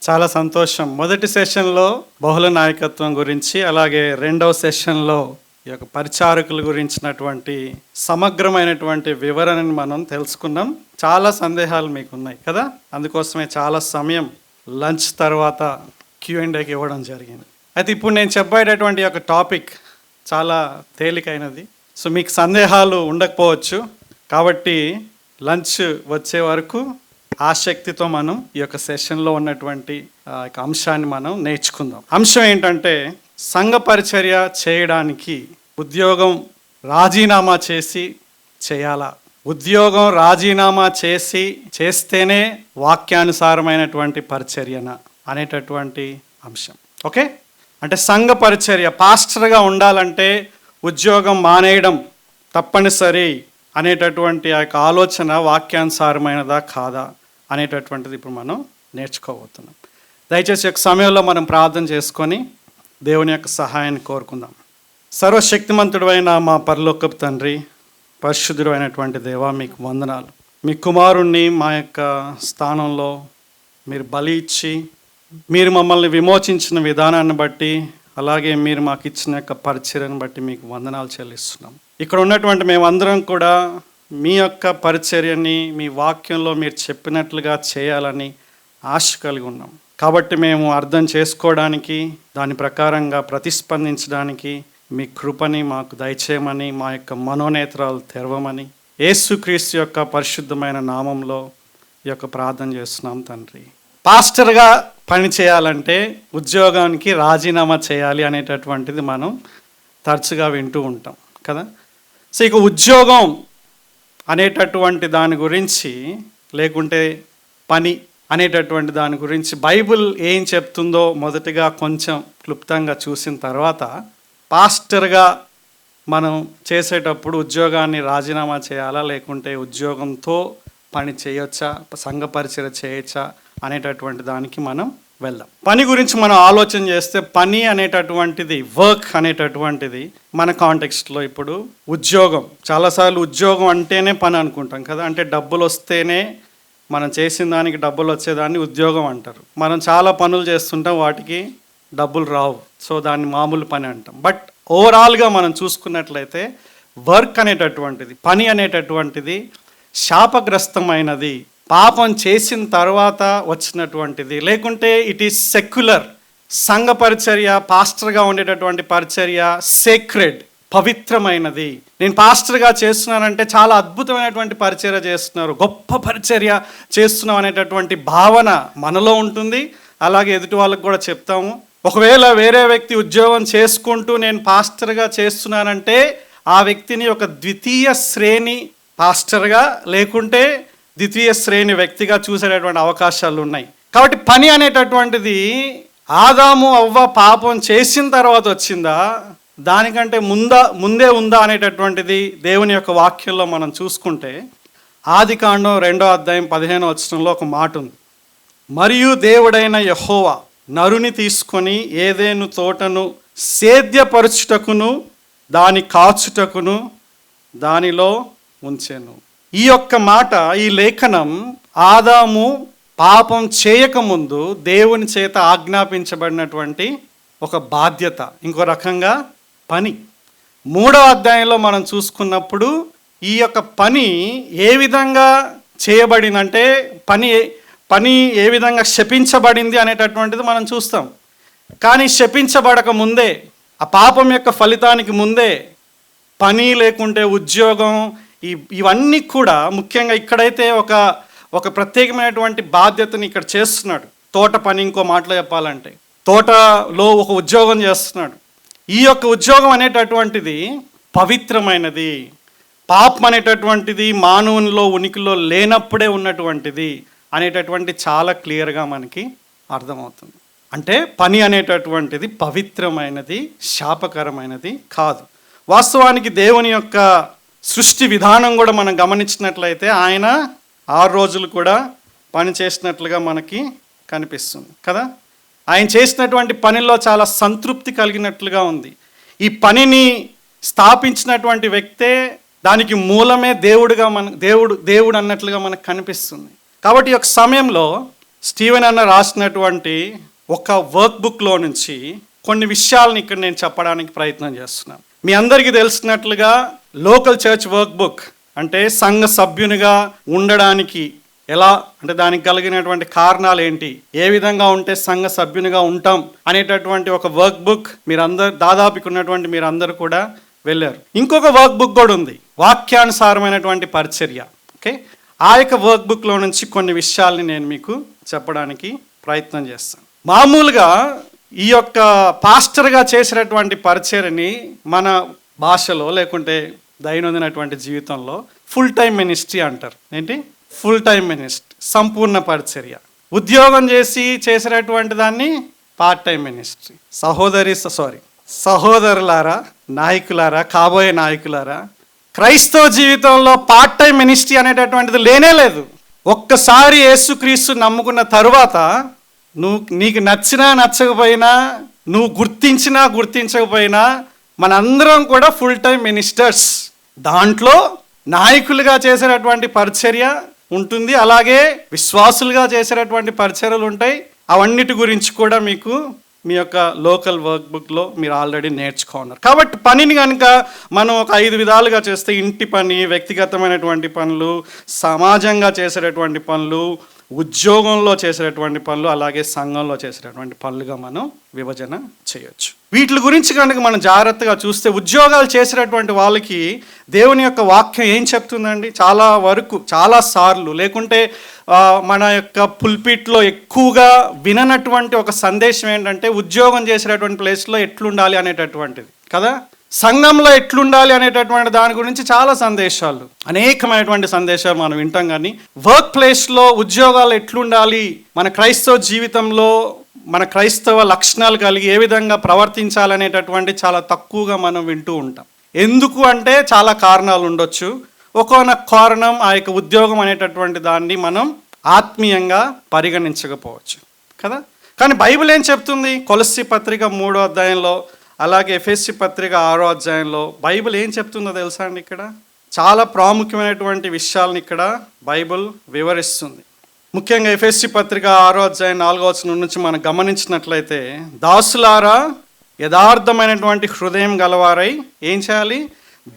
చాలా సంతోషం. మొదటి సెషన్లో బహుళ నాయకత్వం గురించి, అలాగే రెండవ సెషన్లో ఈ యొక్క పరిచారకుల గురించినటువంటి సమగ్రమైనటువంటి వివరణని మనం తెలుసుకున్నాం. చాలా సందేహాలు మీకు ఉన్నాయి కదా, అందుకోసమే చాలా సమయం లంచ్ తర్వాత Q&Aకి ఇవ్వడం జరిగింది. అయితే ఇప్పుడు నేను చెప్పేటటువంటి ఒక టాపిక్ చాలా తేలికైనది. సో మీకు సందేహాలు ఉండకపోవచ్చు, కాబట్టి లంచ్ వచ్చే వరకు ఆసక్తితో మనం ఈ యొక్క సెషన్లో ఉన్నటువంటి అంశాన్ని మనం నేర్చుకుందాం. అంశం ఏంటంటే, సంఘ పరిచర్య చేయడానికి ఉద్యోగం రాజీనామా చేసి చేయాలా, ఉద్యోగం రాజీనామా చేస్తేనే వాక్యానుసారమైనటువంటి పరిచర్యన అనేటటువంటి అంశం. ఓకే, అంటే సంఘ పరిచర్య పాస్టర్గా ఉండాలంటే ఉద్యోగం మానేయడం తప్పనిసరి అనేటటువంటి ఆ యొక్క ఆలోచన వాక్యానుసారమైనదా కాదా అనేటటువంటిది ఇప్పుడు మనం నేర్చుకోబోతున్నాం. దయచేసి యొక్క సమయంలో మనం ప్రార్థన చేసుకొని దేవుని యొక్క సహాయాన్ని కోరుకుందాం. సర్వశక్తిమంతుడైన మా పరలోకపు తండ్రి, పరిశుద్ధుడు అయినటువంటి దేవా, మీకు వందనాలు. మీ కుమారుణ్ణి మా యొక్క స్థానంలో మీరు బలి ఇచ్చి మీరు మమ్మల్ని విమోచించిన విధానాన్ని బట్టి, అలాగే మీరు మాకు ఇచ్చిన యొక్క పరిచర్యను బట్టి మీకు వందనాలు చెల్లిస్తున్నాం. ఇక్కడ ఉన్నటువంటి మేమందరం కూడా మీ యొక్క పరిచర్యని మీ వాక్యంలో మీరు చెప్పినట్లుగా చేయాలని ఆశ కలిగి ఉన్నాం. కాబట్టి మేము అర్థం చేసుకోవడానికి, దాని ప్రకారంగా ప్రతిస్పందించడానికి మీ కృపని మాకు దయచేయమని, మా యొక్క మనోనేత్రాలు తెరవమని యేసుక్రీస్తు యొక్క పరిశుద్ధమైన నామంలో ఈ యొక్క ప్రార్థన చేస్తున్నాం తండ్రి. పాస్టర్గా పని చేయాలంటే ఉద్యోగానికి రాజీనామా చేయాలి అనేటటువంటిది మనం తరచుగా వింటూ ఉంటాం కదా. సో ఇక ఉద్యోగం అనేటటువంటి దాని గురించి, లేకుంటే పని అనేటటువంటి దాని గురించి బైబిల్ ఏం చెప్తుందో మొదటిగా కొంచెం క్లుప్తంగా చూసిన తర్వాత, పాస్టర్గా మనం చేసేటప్పుడు ఉద్యోగాన్ని రాజీనామా చేయాలా, లేకుంటే ఉద్యోగంతో పని చేయొచ్చా, సంఘ పరిచర్య చేయొచ్చా అనేటటువంటి దానికి మనం వెళ్దాం. పని గురించి మనం ఆలోచన చేస్తే, పని అనేటటువంటిది, వర్క్ అనేటటువంటిది మన కాంటెక్స్ట్లో ఇప్పుడు ఉద్యోగం. చాలాసార్లు ఉద్యోగం అంటేనే పని అనుకుంటాం కదా, అంటే డబ్బులు వస్తేనే మనం చేసిన దానికి డబ్బులు వచ్చేదాన్ని ఉద్యోగం అంటారు. మనం చాలా పనులు చేస్తుంటాం, వాటికి డబ్బులు రావు, సో దాన్ని మామూలు పని అంటాం. బట్ ఓవరాల్గా మనం చూసుకున్నట్లయితే వర్క్ అనేటటువంటిది, పని అనేటటువంటిది శాపగ్రస్తమైనది, పాపం చేసిన తర్వాత వచ్చినటువంటిది, లేకుంటే ఇట్ ఈస్ సెక్యులర్. సంఘ పరిచర్య, పాస్టర్గా ఉండేటటువంటి పరిచర్య సేక్రెడ్, పవిత్రమైనది. నేను పాస్టర్గా చేస్తున్నానంటే చాలా అద్భుతమైనటువంటి పరిచర్య చేస్తున్నారు, గొప్ప పరిచర్య చేస్తున్నాం అనేటటువంటి భావన మనలో ఉంటుంది. అలాగే ఎదుటి వాళ్ళకు కూడా చెప్తాము. ఒకవేళ వేరే వ్యక్తి ఉద్యోగం చేసుకుంటూ నేను పాస్టర్గా చేస్తున్నానంటే ఆ వ్యక్తిని ఒక ద్వితీయ శ్రేణి పాస్టర్గా, లేకుంటే ద్వితీయ శ్రేణి వ్యక్తిగా చూసేటటువంటి అవకాశాలు ఉన్నాయి. కాబట్టి పని అనేటటువంటిది ఆదాము అవ్వ పాపం చేసిన తర్వాత వచ్చిందా, దానికంటే ముందే ఉందా అనేటటువంటిది దేవుని యొక్క వాక్యంలో మనం చూసుకుంటే, ఆదికాండం 2వ అధ్యాయం 15వ వచనంలో ఒక మాట ఉంది. మరియు దేవుడైన యెహోవా నరుని తీసుకొని ఏదెను తోటను సేద్యపరచుటకును దాని కాచుటకును దానిలో ఉంచెను. ఈ యొక్క మాట, ఈ లేఖనం ఆదాము పాపం చేయకముందు దేవుని చేత ఆజ్ఞాపించబడినటువంటి ఒక బాధ్యత, ఇంకో రకంగా పని. 3వ అధ్యాయంలో మనం చూసుకున్నప్పుడు ఈ యొక్క పని ఏ విధంగా చేయబడిందంటే, పని ఏ విధంగా శపించబడింది అనేటటువంటిది మనం చూస్తాం. కానీ శపించబడక ముందే, ఆ పాపం యొక్క ఫలితానికి ముందే పని, లేకుంటే ఉద్యోగం, ఇవన్నీ కూడా ముఖ్యంగా ఇక్కడైతే ఒక ప్రత్యేకమైనటువంటి బాధ్యతని ఇక్కడ చేస్తున్నాడు. తోట పని, ఇంకో మాటలో చెప్పాలంటే తోటలో ఒక ఉద్యోగం చేస్తున్నాడు. ఈ యొక్క ఉద్యోగం అనేటటువంటిది పవిత్రమైనది, పాపం అనేటటువంటిది మానవునిలో ఉనికిలో లేనప్పుడే ఉన్నటువంటిది అనేటటువంటి చాలా క్లియర్గా మనకి అర్థమవుతుంది. అంటే పని అనేటటువంటిది పవిత్రమైనది, శాపకరమైనది కాదు. వాస్తవానికి దేవుని యొక్క సృష్టి విధానం కూడా మనం గమనించినట్లయితే ఆయన 6 రోజులు కూడా పని చేసినట్లుగా మనకి కనిపిస్తుంది కదా. ఆయన చేసినటువంటి పనిలో చాలా సంతృప్తి కలిగినట్లుగా ఉంది. ఈ పనిని స్థాపించినటువంటి వ్యక్తే, దానికి మూలమే దేవుడు అన్నట్లుగా మనకు కనిపిస్తుంది. కాబట్టి ఒక సమయంలో స్టీవెన్ అన్న రాసినటువంటి ఒక వర్క్ బుక్లో నుంచి కొన్ని విషయాలను ఇక్కడ నేను చెప్పడానికి ప్రయత్నం చేస్తున్నాను. మీ అందరికీ తెలిసినట్లుగా లోకల్ చర్చ్ వర్క్ బుక్ అంటే సంఘ సభ్యునిగా ఉండడానికి ఎలా, అంటే దానికి కలిగినటువంటి కారణాలు ఏంటి, ఏ విధంగా ఉంటే సంఘ సభ్యునిగా ఉంటాం అనేటటువంటి ఒక వర్క్ బుక్ దాదాపుకున్నటువంటి మీరందరూ కూడా వెళ్ళారు. ఇంకొక వర్క్ బుక్ కూడా ఉంది, వాక్యానుసారమైనటువంటి పరిచర్య. ఓకే, ఆ యొక్క వర్క్ బుక్లో నుంచి కొన్ని విషయాల్ని నేను మీకు చెప్పడానికి ప్రయత్నం చేస్తాను. మామూలుగా ఈ యొక్క పాస్టర్గా చేసినటువంటి పరిచర్యని మన భాషలో లేకుంటే దైనందినటువంటి జీవితంలో ఫుల్ టైం మినిస్ట్రీ అంటారు. ఏంటి ఫుల్ టైం మినిస్ట్రీ, సంపూర్ణ పరిచర్య. ఉద్యోగం చేసినటువంటి దాన్ని పార్ట్ టైం మినిస్ట్రీ. సహోదరులారా, నాయకులారా, కాబోయే నాయకులారా, క్రైస్తవ జీవితంలో పార్ట్ టైం మినిస్ట్రీ అనేటటువంటిది లేనే లేదు. ఒక్కసారి యేసుక్రీస్తు నమ్ముకున్న తరువాత నీకు నచ్చినా నచ్చకపోయినా, నువ్వు గుర్తించకపోయినా మనందరం కూడా ఫుల్ టైం మినిస్టర్స్. దాంట్లో నాయకులుగా చేసేటటువంటి పరిచర్య ఉంటుంది, అలాగే విశ్వాసులుగా చేసేటటువంటి పరిచర్యలు ఉంటాయి. అవన్నిటి గురించి కూడా మీకు మీ యొక్క లోకల్ వర్క్ బుక్లో మీరు ఆల్రెడీ నేర్చుకున్నారు. కాబట్టి పనిని కనుక మనం ఒక 5 విధాలుగా చేస్తే, ఇంటి పని, వ్యక్తిగతమైనటువంటి పనులు, సమాజంగా చేసేటటువంటి పనులు, ఉద్యోగంలో చేసేటటువంటి పనులు, అలాగే సంఘంలో చేసేటటువంటి పనులుగా మనం విభజన చేయొచ్చు. వీటి గురించి కనుక మనం జాగ్రత్తగా చూస్తే, ఉద్యోగాలు చేసేటటువంటి వాళ్ళకి దేవుని యొక్క వాక్యం ఏం చెప్తుందండి? చాలా సార్లు లేకుంటే మన యొక్క పుల్పిట్లో ఎక్కువగా విననటువంటి ఒక సందేశం ఏంటంటే, ఉద్యోగం చేసేటటువంటి ప్లేస్లో ఎట్లుండాలి అనేటటువంటిది కదా. సంఘంలో ఎట్లుండాలి అనేటటువంటి దాని గురించి చాలా సందేశాలు, అనేకమైనటువంటి సందేశాలు మనం వింటాం. కానీ వర్క్ ప్లేస్లో ఉద్యోగాలు ఎట్లుండాలి, మన క్రైస్తవ జీవితంలో మన క్రైస్తవ లక్షణాలు కలిగి ఏ విధంగా ప్రవర్తించాలనేటటువంటి చాలా తక్కువగా మనం వింటూ ఉంటాం. ఎందుకు అంటే చాలా కారణాలు ఉండొచ్చు. ఒక్కొక్క కారణం ఆ యొక్క ఉద్యోగం అనేటటువంటి దాన్ని మనం ఆత్మీయంగా పరిగణించకపోవచ్చు కదా. కానీ బైబిల్ ఏం చెప్తుంది? కొలస్సీ పత్రిక 3వ అధ్యాయంలో, అలాగే ఎఫెసీ పత్రిక 6వ అధ్యాయంలో బైబిల్ ఏం చెప్తుందో తెలుసా అండి? ఇక్కడ చాలా ప్రాముఖ్యమైనటువంటి విషయాలను ఇక్కడ బైబిల్ వివరిస్తుంది. ముఖ్యంగా ఎఫెసీ పత్రిక 6వ అధ్యాయం 4వ వచనం నుంచి మనం గమనించినట్లయితే, దాసులారా యథార్థమైనటువంటి హృదయం గలవారై ఏం చేయాలి?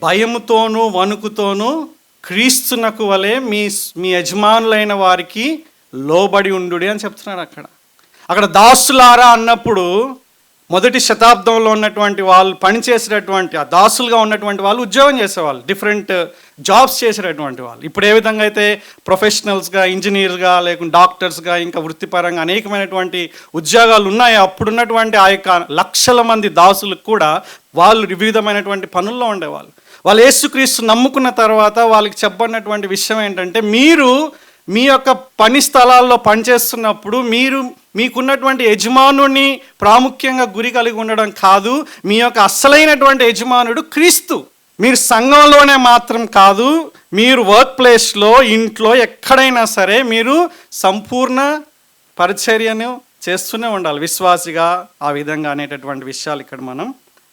భయముతోనూ వణుకుతోనూ క్రీస్తునకు వలె మీ యజమానులైన వారికి లోబడి ఉండు అని చెప్తున్నాడు. అక్కడ దాసులారా అన్నప్పుడు మొదటి శతాబ్దంలో ఉన్నటువంటి వాళ్ళు పనిచేసేటటువంటి ఆ దాసులుగా ఉన్నటువంటి వాళ్ళు ఉద్యోగం చేసేవాళ్ళు, డిఫరెంట్ జాబ్స్ చేసేటటువంటి వాళ్ళు. ఇప్పుడు ఏ విధంగా అయితే ప్రొఫెషనల్స్గా, ఇంజనీర్స్గా, లేకుంటే డాక్టర్స్గా, ఇంకా వృత్తిపరంగా అనేకమైనటువంటి ఉద్యోగాలు ఉన్నాయో, అప్పుడున్నటువంటి ఆ యొక్క లక్షల మంది దాసులకు కూడా వాళ్ళు వివిధమైనటువంటి పనుల్లో ఉండేవాళ్ళు. వాళ్ళు యేసుక్రీస్తు నమ్ముకున్న తర్వాత వాళ్ళకి చెప్పబడినటువంటి విషయం ఏంటంటే, మీరు మీ యొక్క పని స్థలాల్లో పనిచేస్తున్నప్పుడు మీకున్నటువంటి యజమానుని ప్రాముఖ్యంగా గురి కలిగి ఉండడం కాదు, మీ యొక్క అసలైనటువంటి యజమానుడు క్రీస్తు. మీరు సంఘంలోనే మాత్రం కాదు, మీరు వర్క్ ప్లేస్లో, ఇంట్లో, ఎక్కడైనా సరే మీరు సంపూర్ణ పరిచర్యను చేస్తూనే ఉండాలి విశ్వాసిగా. ఆ విధంగా అనేటటువంటి విషయాలు ఇక్కడ మనం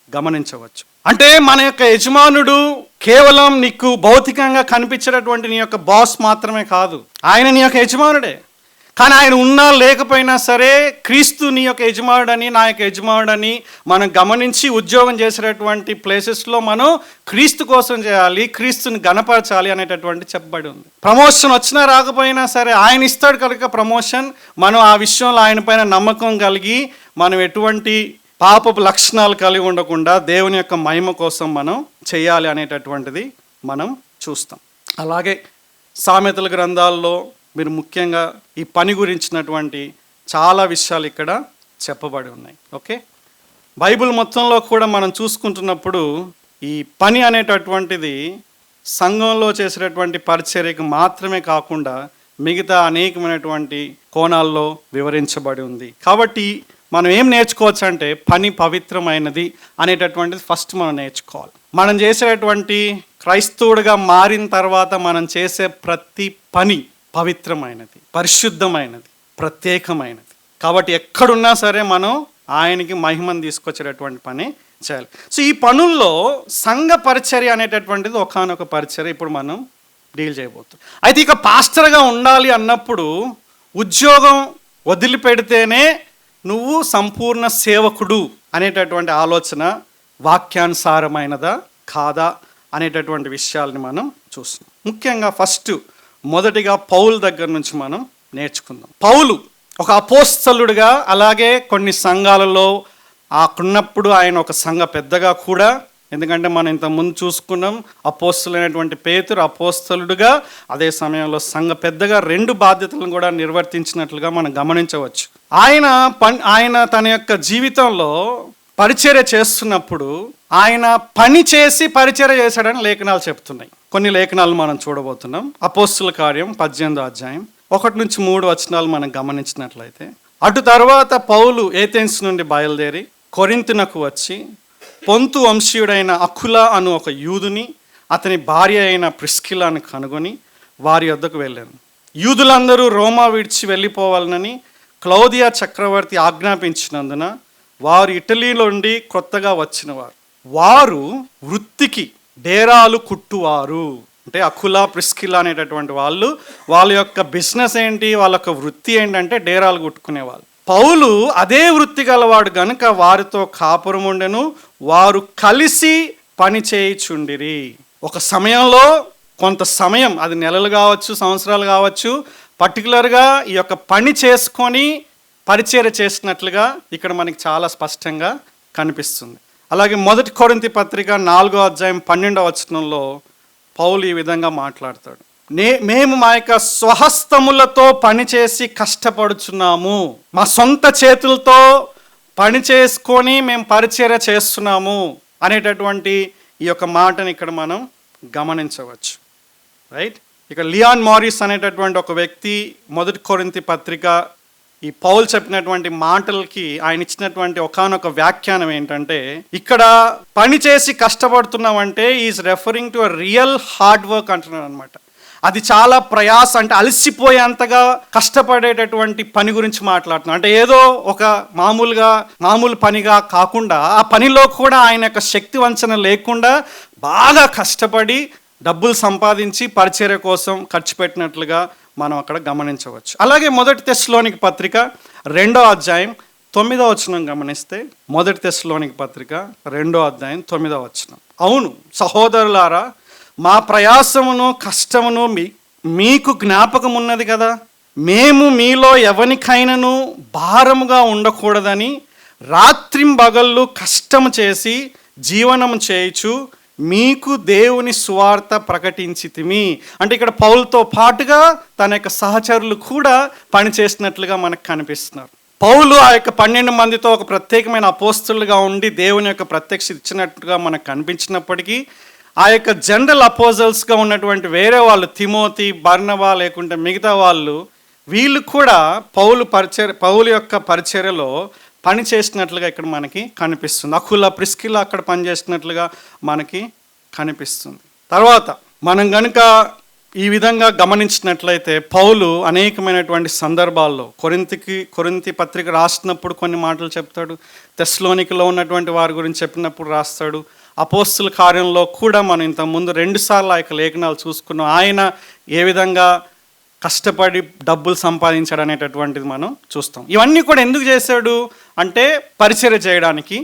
గమనించవచ్చు. అంటే మన యొక్క యజమానుడు కేవలం నీకు భౌతికంగా కనిపించేటటువంటి నీ యొక్క బాస్ మాత్రమే కాదు, ఆయన నీ యొక్క యజమానుడే. కానీ ఆయన ఉన్నా లేకపోయినా సరే క్రీస్తు నీ యొక్క యజమానుడని, నా యొక్క యజమానుడని మనం గమనించి ఉద్యోగం చేసేటటువంటి ప్లేసెస్లో మనం క్రీస్తు కోసం చేయాలి, క్రీస్తుని గణపరచాలి అనేటటువంటి చెప్పబడి ఉంది. ప్రమోషన్ వచ్చినా రాకపోయినా సరే ఆయన ఇస్తాడు కనుక ప్రమోషన్. మనం ఆ విషయంలో ఆయన పైన నమ్మకం కలిగి మనం ఎటువంటి పాపపు లక్షణాలు కలిగి ఉండకుండా దేవుని యొక్క మహిమ కోసం మనం చేయాలి అనేటటువంటిది మనం చూస్తాం. అలాగే సామెతల గ్రంథాల్లో మీరు ముఖ్యంగా ఈ పని గురించినటువంటి చాలా విషయాలు ఇక్కడ చెప్పబడి ఉన్నాయి. ఓకే, బైబిల్ మొత్తంలో కూడా మనం చూసుకుంటున్నప్పుడు ఈ పని అనేటటువంటిది సంఘంలో చేసేటటువంటి పరిచర్యకు మాత్రమే కాకుండా మిగతా అనేకమైనటువంటి కోణాల్లో వివరించబడి ఉంది. కాబట్టి మనం ఏం నేర్చుకోవచ్చు అంటే, పని పవిత్రమైనది అనేటటువంటిది ఫస్ట్ మనం నేర్చుకోవాలి. మనం చేసేటటువంటి క్రైస్తవుడిగా మారిన తర్వాత మనం చేసే ప్రతి పని పవిత్రమైనది, పరిశుద్ధమైనది, ప్రత్యేకమైనది. కాబట్టి ఎక్కడున్నా సరే మనం ఆయనకి మహిమను తీసుకొచ్చేటటువంటి పని చేయాలి. సో ఈ పనుల్లో సంఘ పరిచర్య అనేటటువంటిది ఒకానొక పరిచర్య ఇప్పుడు మనం డీల్ చేయబోతున్నాం. అయితే ఇక పాస్టర్గా ఉండాలి అన్నప్పుడు ఉద్యోగం వదిలిపెడితేనే నువ్వు సంపూర్ణ సేవకుడు అనేటటువంటి ఆలోచన వాక్యానుసారమైనదా కాదా అనేటటువంటి విషయాల్ని మనం చూస్తున్నాం. ముఖ్యంగా మొదటిగా పౌలు దగ్గర నుంచి మనం నేర్చుకుందాం. పౌలు ఒక అపోస్తలుడిగా, అలాగే కొన్ని సంఘాలలో అక్కడున్నప్పుడు ఆయన ఒక సంఘ పెద్దగా కూడా, ఎందుకంటే మనం ఇంతకుముందు చూసుకున్నాం అపోస్తలుడైనటువంటి పేతురు అపోస్తలుడుగా, అదే సమయంలో సంఘ పెద్దగా 2 బాధ్యతలను కూడా నిర్వర్తించినట్లుగా మనం గమనించవచ్చు. ఆయన తన యొక్క జీవితంలో పరిచర్య చేస్తున్నప్పుడు ఆయన పని చేసి పరిచర్య చేశాడని లేఖనాలు చెప్తున్నాయి. కొన్ని లేఖనాలు మనం చూడబోతున్నాం. అపోస్తుల కార్యం 18వ అధ్యాయం 1-3 వచనాలు మనం గమనించినట్లయితే, అటు తర్వాత పౌలు ఏథెన్స్ నుండి బయలుదేరి కొరింథునకు వచ్చి పొంతు వంశీయుడైన అకుల అను ఒక యూదుని, అతని భార్య అయిన ప్రిస్కిలాను కనుగొని వారి వద్దకు వెళ్ళాను. యూదులందరూ రోమా విడిచి వెళ్ళిపోవాలని క్లౌదియా చక్రవర్తి ఆజ్ఞాపించినందున వారు ఇటలీలో నుండి కొత్తగా వచ్చిన వారు వృత్తికి డేరాలు కుట్టువారు. అంటే అకుల ప్రిస్కిలా అనేటటువంటి వాళ్ళ యొక్క బిజినెస్ ఏంటి, వాళ్ళ యొక్క వృత్తి ఏంటంటే డేరాలు కుట్టుకునేవాళ్ళు. పౌలు అదే వృత్తి గలవాడు గనుక వారితో కాపురం ఉండెను. వారు కలిసి పని చేయుచుండిరి. ఒక సమయంలో కొంత సమయం, అది నెలలు కావచ్చు, సంవత్సరాలు కావచ్చు, పర్టికులర్గా ఈ యొక్క పని చేసుకొని పరిచర్య చేసినట్లుగా ఇక్కడ మనకి చాలా స్పష్టంగా కనిపిస్తుంది. అలాగే 1 కొరింథీ పత్రిక 4వ అధ్యాయం 12వ వచనంలో పౌలు ఈ విధంగా మాట్లాడతాడు. మేము మా యొక్క స్వహస్తములతో పనిచేసి కష్టపడుచున్నాము, మా సొంత చేతులతో పని చేసుకొని మేము పరిచర్య చేస్తున్నాము అనేటటువంటి ఈ యొక్క మాటని ఇక్కడ మనం గమనించవచ్చు. రైట్. ఇక లియాన్ మారిస్ అనేటటువంటి ఒక వ్యక్తి 1 కొరింథీ పత్రిక ఈ పౌలు చెప్పినటువంటి మాటలకి ఆయన ఇచ్చినటువంటి ఒకానొక వ్యాఖ్యానం ఏంటంటే, ఇక్కడ పని చేసి కష్టపడుతున్నామంటే is referring to a real hard work అంటున్నాడు అనమాట. అది చాలా ప్రయాస, అంటే అలసిపోయేంతగా కష్టపడేటటువంటి పని గురించి మాట్లాడుతున్నాం. అంటే ఏదో ఒక మామూలు పనిగా కాకుండా, ఆ పనిలో కూడా ఆయన యొక్క శక్తి వంచన లేకుండా బాగా కష్టపడి డబ్బులు సంపాదించి పరిచర్య కోసం ఖర్చు పెట్టినట్లుగా మనం అక్కడ గమనించవచ్చు. అలాగే 1 తెస్సలోనిక పత్రిక 2వ అధ్యాయం 9వ వచనం గమనిస్తే, 1 తెస్సలోనిక పత్రిక 2వ అధ్యాయం 9వ వచనం, అవును సహోదరులారా, మా ప్రయాసమును కష్టమును మీకు జ్ఞాపకం ఉన్నది కదా. మేము మీలో ఎవరికైనాను భారముగా ఉండకూడదని రాత్రింబగళ్ళు కష్టము చేసి జీవనము చేయుచు మీకు దేవుని సువార్త ప్రకటించితిమి. అంటే ఇక్కడ పౌలుతో పాటుగా తన యొక్క సహచరులు కూడా పనిచేసినట్లుగా మనకు కనిపిస్తున్నారు. పౌలు ఆ యొక్క 12 మందితో ఒక ప్రత్యేకమైన అపోస్తలుగా ఉండి దేవుని యొక్క ప్రత్యక్షత ఇచ్చినట్టుగా మనకు కనిపించినప్పటికీ, ఆ యొక్క జనరల్ అపోజల్స్గా ఉన్నటువంటి వేరే వాళ్ళు, తిమోతి, బర్నబా, లేకుంటే మిగతా వీళ్ళు కూడా పౌలు యొక్క పరిచర్యలో పని చేసినట్లుగా ఇక్కడ మనకి కనిపిస్తుంది. అకుల ప్రిస్కిలా అక్కడ పనిచేసినట్లుగా మనకి కనిపిస్తుంది. తర్వాత మనం కనుక ఈ విధంగా గమనించినట్లయితే, పౌలు అనేకమైనటువంటి సందర్భాల్లో కొరింథీ పత్రిక రాసినప్పుడు కొన్ని మాటలు చెప్తాడు, తెస్సలోనికలో ఉన్నటువంటి వారి గురించి చెప్పినప్పుడు రాస్తాడు. అపోస్తుల కార్యంలో కూడా మనం ఇంతకుముందు 2 సార్లు ఆ యొక్క లేఖనాలు చూసుకున్నాం. ఆయన ఏ విధంగా కష్టపడి డబ్బులు సంపాదించాడు అనేటటువంటిది మనం చూస్తాం. ఇవన్నీ కూడా ఎందుకు చేశాడు అంటే పరిచర్య చేయడానికి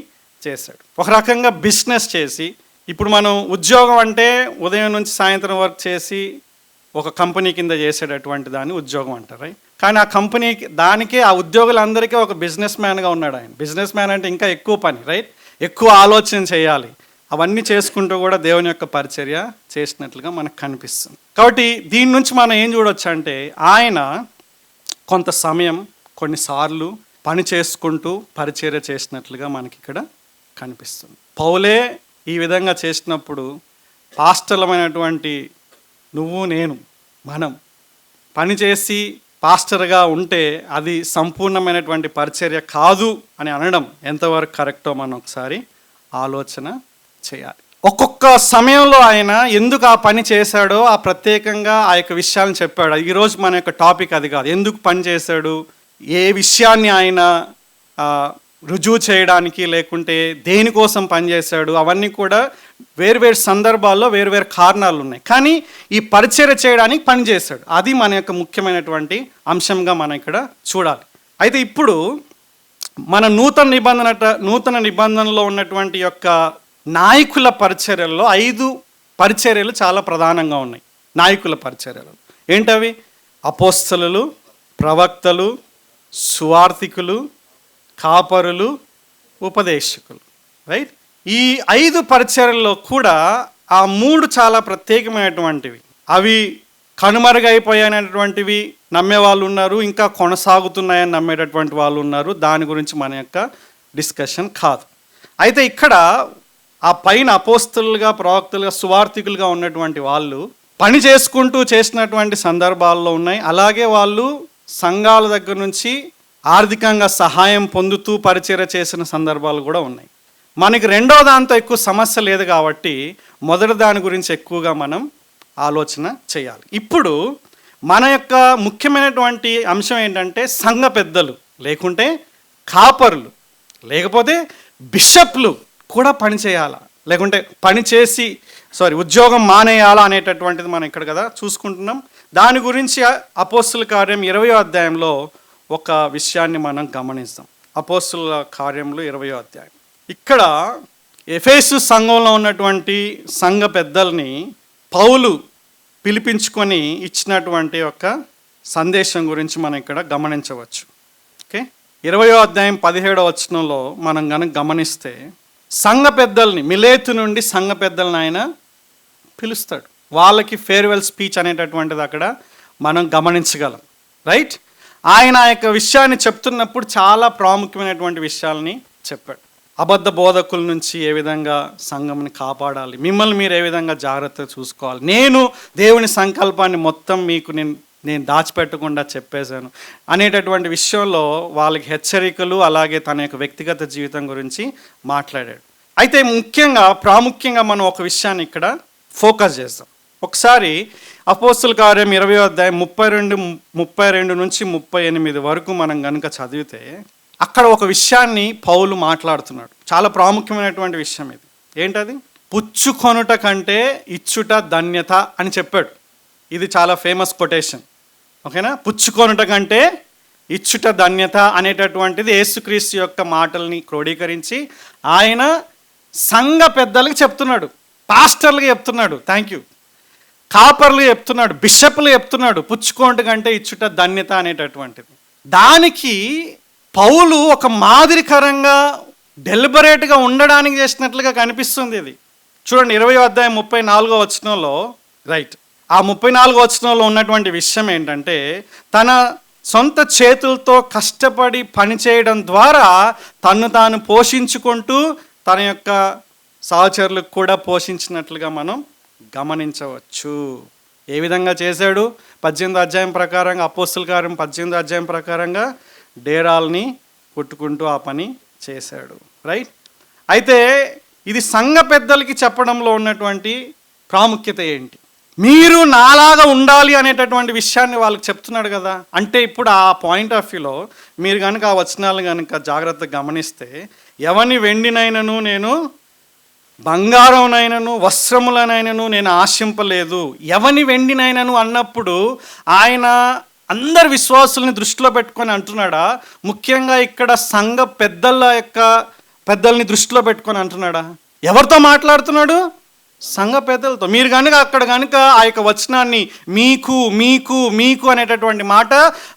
చేశాడు. ఒక రకంగా బిజినెస్ చేసి, ఇప్పుడు మనం ఉద్యోగం అంటే ఉదయం నుంచి సాయంత్రం వరకు చేసి ఒక కంపెనీ కింద చేసేటటువంటి దాన్ని ఉద్యోగం అంటారు. కానీ ఆ కంపెనీకి దానికే ఆ ఉద్యోగులందరికీ ఒక బిజినెస్ మ్యాన్గా ఉన్నాడు ఆయన. బిజినెస్ మ్యాన్ అంటే ఇంకా ఎక్కువ పని, రైట్, ఎక్కువ ఆలోచన చేయాలి. అవన్నీ చేసుకుంటూ కూడా దేవుని యొక్క పరిచర్య చేసినట్లుగా మనకు కనిపిస్తుంది. కాబట్టి దీని నుంచి మనం ఏం చూడొచ్చు అంటే, ఆయన కొంత సమయం కొన్నిసార్లు పని చేసుకుంటూ పరిచర్య చేసినట్లుగా మనకి ఇక్కడ కనిపిస్తుంది. పౌలే ఈ విధంగా చేసినప్పుడు పాస్టర్లమైనటువంటి నువ్వు నేను మనం పనిచేసి పాస్టర్గా ఉంటే అది సంపూర్ణమైనటువంటి పరిచర్య కాదు అని అనడం ఎంతవరకు కరెక్టో మనం ఒకసారి ఆలోచన చేయాలి. ఒక్కొక్క సమయంలో ఆయన ఎందుకు ఆ పని చేశాడో ఆ ప్రత్యేకంగా ఆ యొక్క విషయాలను చెప్పాడు. ఈరోజు మన యొక్క టాపిక్ అది కాదు. ఎందుకు పని చేశాడు, ఏ విషయాన్ని ఆయన రుజువు చేయడానికి, లేకుంటే దేనికోసం పనిచేశాడు, అవన్నీ కూడా వేరువేరు సందర్భాల్లో వేరువేరు కారణాలు ఉన్నాయి. కానీ ఈ పరిచర్య చేయడానికి పనిచేశాడు. అది మన యొక్క ముఖ్యమైనటువంటి అంశంగా మనం ఇక్కడ చూడాలి. అయితే ఇప్పుడు మన నూతన నిబంధనలో ఉన్నటువంటి యొక్క నాయకుల పరిచర్యల్లో 5 పరిచర్యలు చాలా ప్రధానంగా ఉన్నాయి. నాయకుల పరిచర్యలు ఏంటవి? అపోస్తలులు, ప్రవక్తలు, సువార్థికులు, కాపరులు, ఉపదేశకులు. రైట్? ఈ 5 పరిచర్యల్లో కూడా ఆ 3 చాలా ప్రత్యేకమైనటువంటివి. అవి కనుమరుగైపోయినటువంటివి నమ్మే వాళ్ళు ఉన్నారు, ఇంకా కొనసాగుతున్నాయని నమ్మేటటువంటి వాళ్ళు ఉన్నారు. దాని గురించి మన యొక్క డిస్కషన్ కాదు. అయితే ఇక్కడ ఆ పైన అపోస్తలుగా, ప్రవక్తలుగా, సువార్థికులుగా ఉన్నటువంటి వాళ్ళు పని చేసుకుంటూ చేసినటువంటి సందర్భాల్లో ఉన్నాయి. అలాగే వాళ్ళు సంఘాల దగ్గర నుంచి ఆర్థికంగా సహాయం పొందుతూ పరిచర్య చేసిన సందర్భాలు కూడా ఉన్నాయి. మనకి రెండో దాంతో ఎక్కువ సమస్య లేదు కాబట్టి మొదటి దాని గురించి ఎక్కువగా మనం ఆలోచన చేయాలి. ఇప్పుడు మన యొక్క ముఖ్యమైనటువంటి అంశం ఏంటంటే సంఘ పెద్దలు, లేకుంటే కాపరులు, లేకపోతే బిషప్లు కూడా పని చేయాలా, లేకుంటే ఉద్యోగం మానేయాలా అనేటటువంటిది మనం ఇక్కడ కదా చూసుకుంటున్నాం. దాని గురించి అపోస్తుల కార్యం 20వ అధ్యాయంలో ఒక విషయాన్ని మనం గమనిస్తాం. అపోస్తుల కార్యములు 20వ అధ్యాయం. ఇక్కడ ఎఫెసు సంఘంలో ఉన్నటువంటి సంఘ పెద్దల్ని పౌలు పిలిపించుకొని ఇచ్చినటువంటి ఒక సందేశం గురించి మనం ఇక్కడ గమనించవచ్చు. ఓకే, 20వ అధ్యాయం 17వ వచనంలో మనం కనుక గమనిస్తే సంఘ పెద్దల్ని, మిలేతు నుండి సంఘ పెద్దల్ని ఆయన పిలుస్తాడు. వాళ్ళకి ఫేర్వెల్ స్పీచ్ అనేటటువంటిది అక్కడ మనం గమనించగలం. రైట్? ఆయన ఆ యొక్క విషయాన్ని చెప్తున్నప్పుడు చాలా ప్రాముఖ్యమైనటువంటి విషయాల్ని చెప్పాడు. అబద్ధ బోధకుల నుంచి ఏ విధంగా సంఘంని కాపాడాలి, మిమ్మల్ని మీరు ఏ విధంగా జాగ్రత్తగా చూసుకోవాలి, నేను దేవుని సంకల్పాన్ని మొత్తం మీకు నేను దాచిపెట్టకుండా చెప్పేశాను అనేటటువంటి విషయంలో వాళ్ళకి హెచ్చరికలు, అలాగే తన యొక్క వ్యక్తిగత జీవితం గురించి మాట్లాడాడు. అయితే ప్రాముఖ్యంగా మనం ఒక విషయాన్ని ఇక్కడ ఫోకస్ చేస్తాం. ఒకసారి అపోస్తుల కార్యం 20వ అధ్యాయం 32 నుంచి 38 వరకు మనం కనుక చదివితే అక్కడ ఒక విషయాన్ని పౌలు మాట్లాడుతున్నాడు. చాలా ప్రాముఖ్యమైనటువంటి విషయం ఇది. ఏంటది? పుచ్చుకొనుట కంటే ఇచ్చుట ధన్యత అని చెప్పాడు. ఇది చాలా ఫేమస్ కొటేషన్. ఓకేనా? పుచ్చుకొనుట కంటే ఇచ్చుట ధన్యత అనేటటువంటిది యేసుక్రీస్తు యొక్క మాటల్ని క్రోడీకరించి ఆయన సంఘ పెద్దలకు చెప్తున్నాడు, పాస్టర్లకు చెప్తున్నాడు, కాపర్లు చెప్తున్నాడు, బిషప్లు చెప్తున్నాడు, పుచ్చుకొనుట కంటే ఇచ్చుట ధన్యత అనేటటువంటిది. దానికి పౌలు ఒక మాదిరికరంగా డెలిబరేట్గా ఉండడానికి చేసినట్లుగా కనిపిస్తుంది. ఇది చూడండి, 20వ అధ్యాయం 34వ వచనంలో. రైట్, ఆ 34వ వచనంలో ఉన్నటువంటి విషయం ఏంటంటే, తన సొంత చేతులతో కష్టపడి పనిచేయడం ద్వారా తన్ను తాను పోషించుకుంటూ తన యొక్క సహచరులకు కూడా పోషించినట్లుగా మనం గమనించవచ్చు. ఏ విధంగా చేశాడు? 18వ అధ్యాయం ప్రకారంగా, అపోస్తుల కార్యం 18వ అధ్యాయం ప్రకారంగా డేరాల్ని కొట్టుకుంటూ ఆ పని చేశాడు. రైట్? అయితే ఇది సంఘ పెద్దలకి చెప్పడంలో ఉన్నటువంటి ప్రాముఖ్యత ఏంటి? మీరు నాలాగా ఉండాలి అనేటటువంటి విషయాన్ని వాళ్ళకి చెప్తున్నాడు కదా. అంటే ఇప్పుడు ఆ పాయింట్ ఆఫ్ వ్యూలో మీరు కనుక ఆ వచనాలు కనుక జాగ్రత్తగా గమనిస్తే, ఎవని వెండినైనను నేను, బంగారంనైనను, వస్త్రములనైనను నేను ఆశింపలేదు. ఎవని వెండినైనను అన్నప్పుడు ఆయన అందరి విశ్వాసుల్ని దృష్టిలో పెట్టుకొని అంటున్నాడా? ముఖ్యంగా ఇక్కడ సంఘ పెద్దల్ని దృష్టిలో పెట్టుకొని అంటున్నాడా? ఎవరితో మాట్లాడుతున్నాడు? సంఘ పెద్దలతో. మీరు కనుక అక్కడ కనుక ఆ యొక్క వచనాన్ని మీకు మీకు మీకు అనేటటువంటి మాట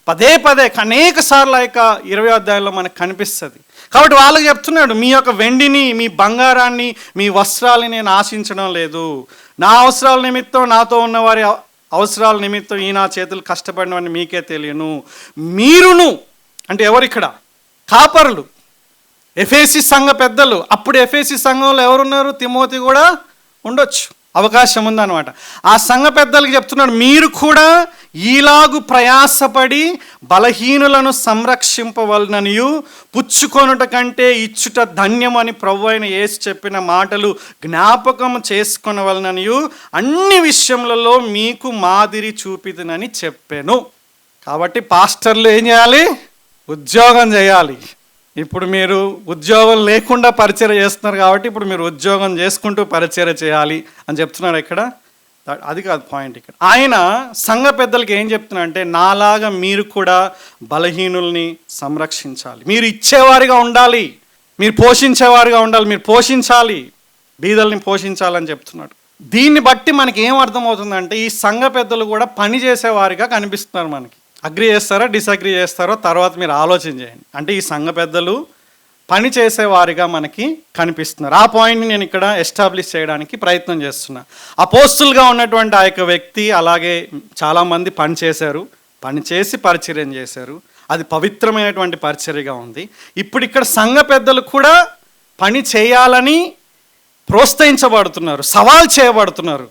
పదే అనేక సార్లు ఆ యొక్క 20వ అధ్యాయంలో మనకు కనిపిస్తుంది. కాబట్టి వాళ్ళకి చెప్తున్నాడు, మీ యొక్క వెండిని, మీ బంగారాన్ని, మీ వస్త్రాలని నేను ఆశించడం లేదు. నా అవసరాల నిమిత్తం, నాతో ఉన్నవారి అవసరాల నిమిత్తం ఈ నా చేతులు కష్టపడినవని మీకే తెలియను. మీరును అంటే ఎవరిక్కడ? కాపరులు, ఎఫెసీ సంఘ పెద్దలు. అప్పుడు ఎఫెసీ సంఘంలో ఎవరున్నారు? తిమోతి కూడా ఉండొచ్చు, అవకాశం ఉందన్నమాట. ఆ సంఘ పెద్దలకు చెప్తున్నాడు, మీరు కూడా ఈలాగు ప్రయాసపడి బలహీనులను సంరక్షింపవలననియు, పుచ్చుకొనుట కంటే ఇచ్చుట ధన్యమని ప్రభువైన యేసు చెప్పిన మాటలు జ్ఞాపకం చేసుకొనవలననియు అన్ని విషయములలో మీకు మాదిరి చూపిదనని చెప్పాను. కాబట్టి పాస్టర్లు ఏం చేయాలి? ఉద్యోగం చేయాలి. ఇప్పుడు మీరు ఉద్యోగం లేకుండా పరిచర్య చేస్తున్నారు కాబట్టి ఇప్పుడు మీరు ఉద్యోగం చేసుకుంటూ పరిచర్య చేయాలి అని చెప్తున్నాడు ఇక్కడ అది కాదు పాయింట్ ఇక్కడ. ఆయన సంఘ పెద్దలకి ఏం చెప్తున్నా అంటే, నాలాగా మీరు కూడా బలహీనుల్ని సంరక్షించాలి, మీరు ఇచ్చేవారిగా ఉండాలి, మీరు పోషించేవారిగా ఉండాలి, మీరు పోషించాలి, బీదల్ని పోషించాలని చెప్తున్నాడు. దీన్ని బట్టి మనకి ఏం అర్థమవుతుందంటే, ఈ సంఘ పెద్దలు కూడా పని చేసేవారిగా కనిపిస్తున్నారు మనకి. అగ్రి చేస్తారో డిసగ్రీ చేస్తారో తర్వాత మీరు ఆలోచన చేయండి. అంటే ఈ సంఘ పెద్దలు పని చేసేవారిగా మనకి కనిపిస్తున్నారు. ఆ పాయింట్ని నేను ఇక్కడ ఎస్టాబ్లిష్ చేయడానికి ప్రయత్నం చేస్తున్నా. అపోస్తులుగా ఉన్నటువంటి ఆ యొక్క వ్యక్తి అలాగే చాలామంది పని చేశారు, పని చేసి పరిచర్యం చేశారు, అది పవిత్రమైనటువంటి పరిచర్యగా ఉంది. ఇప్పుడు ఇక్కడ సంఘ పెద్దలు కూడా పని చేయాలని ప్రోత్సహించబడుతున్నారు, సవాల్ చేయబడుతున్నారు.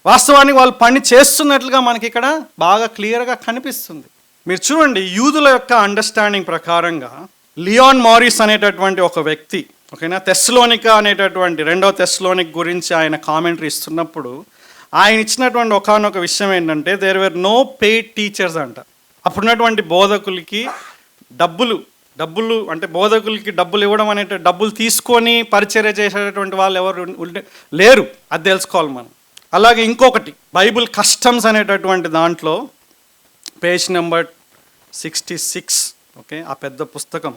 వాస్తవానికి వాళ్ళు పని చేస్తున్నట్లుగా మనకి ఇక్కడ బాగా క్లియర్గా కనిపిస్తుంది. మీరు చూడండి, యూదుల యొక్క అండర్స్టాండింగ్ ప్రకారంగా లియాన్ మారిస్ అనేటటువంటి ఒక వ్యక్తి, ఓకేనా, తెస్సలోనికా అనేటటువంటి 2వ తెస్సలోనిక గురించి ఆయన కామెంటరీ ఇస్తున్నప్పుడు ఆయన ఇచ్చినటువంటి ఒకానొక విషయం ఏంటంటే, there were no paid teachers అంట. అప్పుడున్నటువంటి బోధకులకి డబ్బులు అంటే బోధకులకి డబ్బులు ఇవ్వడం అనేట, డబ్బులు తీసుకొని పరిచర్య చేసేటటువంటి వాళ్ళు ఎవరు లేరు, అది తెలుసుకోవాలి మనం. అలాగే ఇంకొకటి, బైబిల్ కస్టమ్స్ అనేటటువంటి దాంట్లో పేజ్ నెంబర్ 66, ఓకే, ఆ పెద్ద పుస్తకం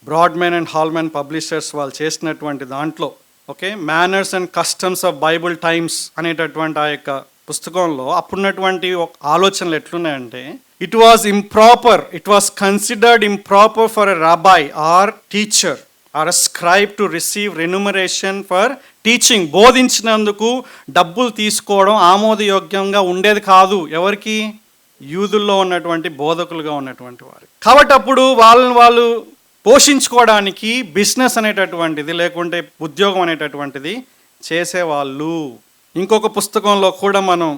బ్రాడ్మెన్ అండ్ హాల్మెన్ పబ్లిషర్స్ వాళ్ళు చేసినటువంటి దాంట్లో, okay, manners and customs of Bible times అనేటటువంటి ఆ యొక్క పుస్తకంలో అప్పుడున్నటువంటి ఆలోచనలు ఎట్లున్నాయంటే, it was considered improper for a rabbi or teacher or a scribe to receive remuneration for teaching. బోధించినందుకు డబ్బులు తీసుకోవడం ఆమోదయోగ్యంగా ఉండేది కాదు. ఎవరికి? యూదుల్లో ఉన్నటువంటి బోధకులుగా ఉన్నటువంటి వారు. కాబట్టి అప్పుడు వాళ్ళు పోషించుకోవడానికి బిజినెస్ అనేటటువంటిది లేకుంటే ఉద్యోగం అనేటటువంటిది చేసేవాళ్ళు. ఇంకొక పుస్తకంలో కూడా మనం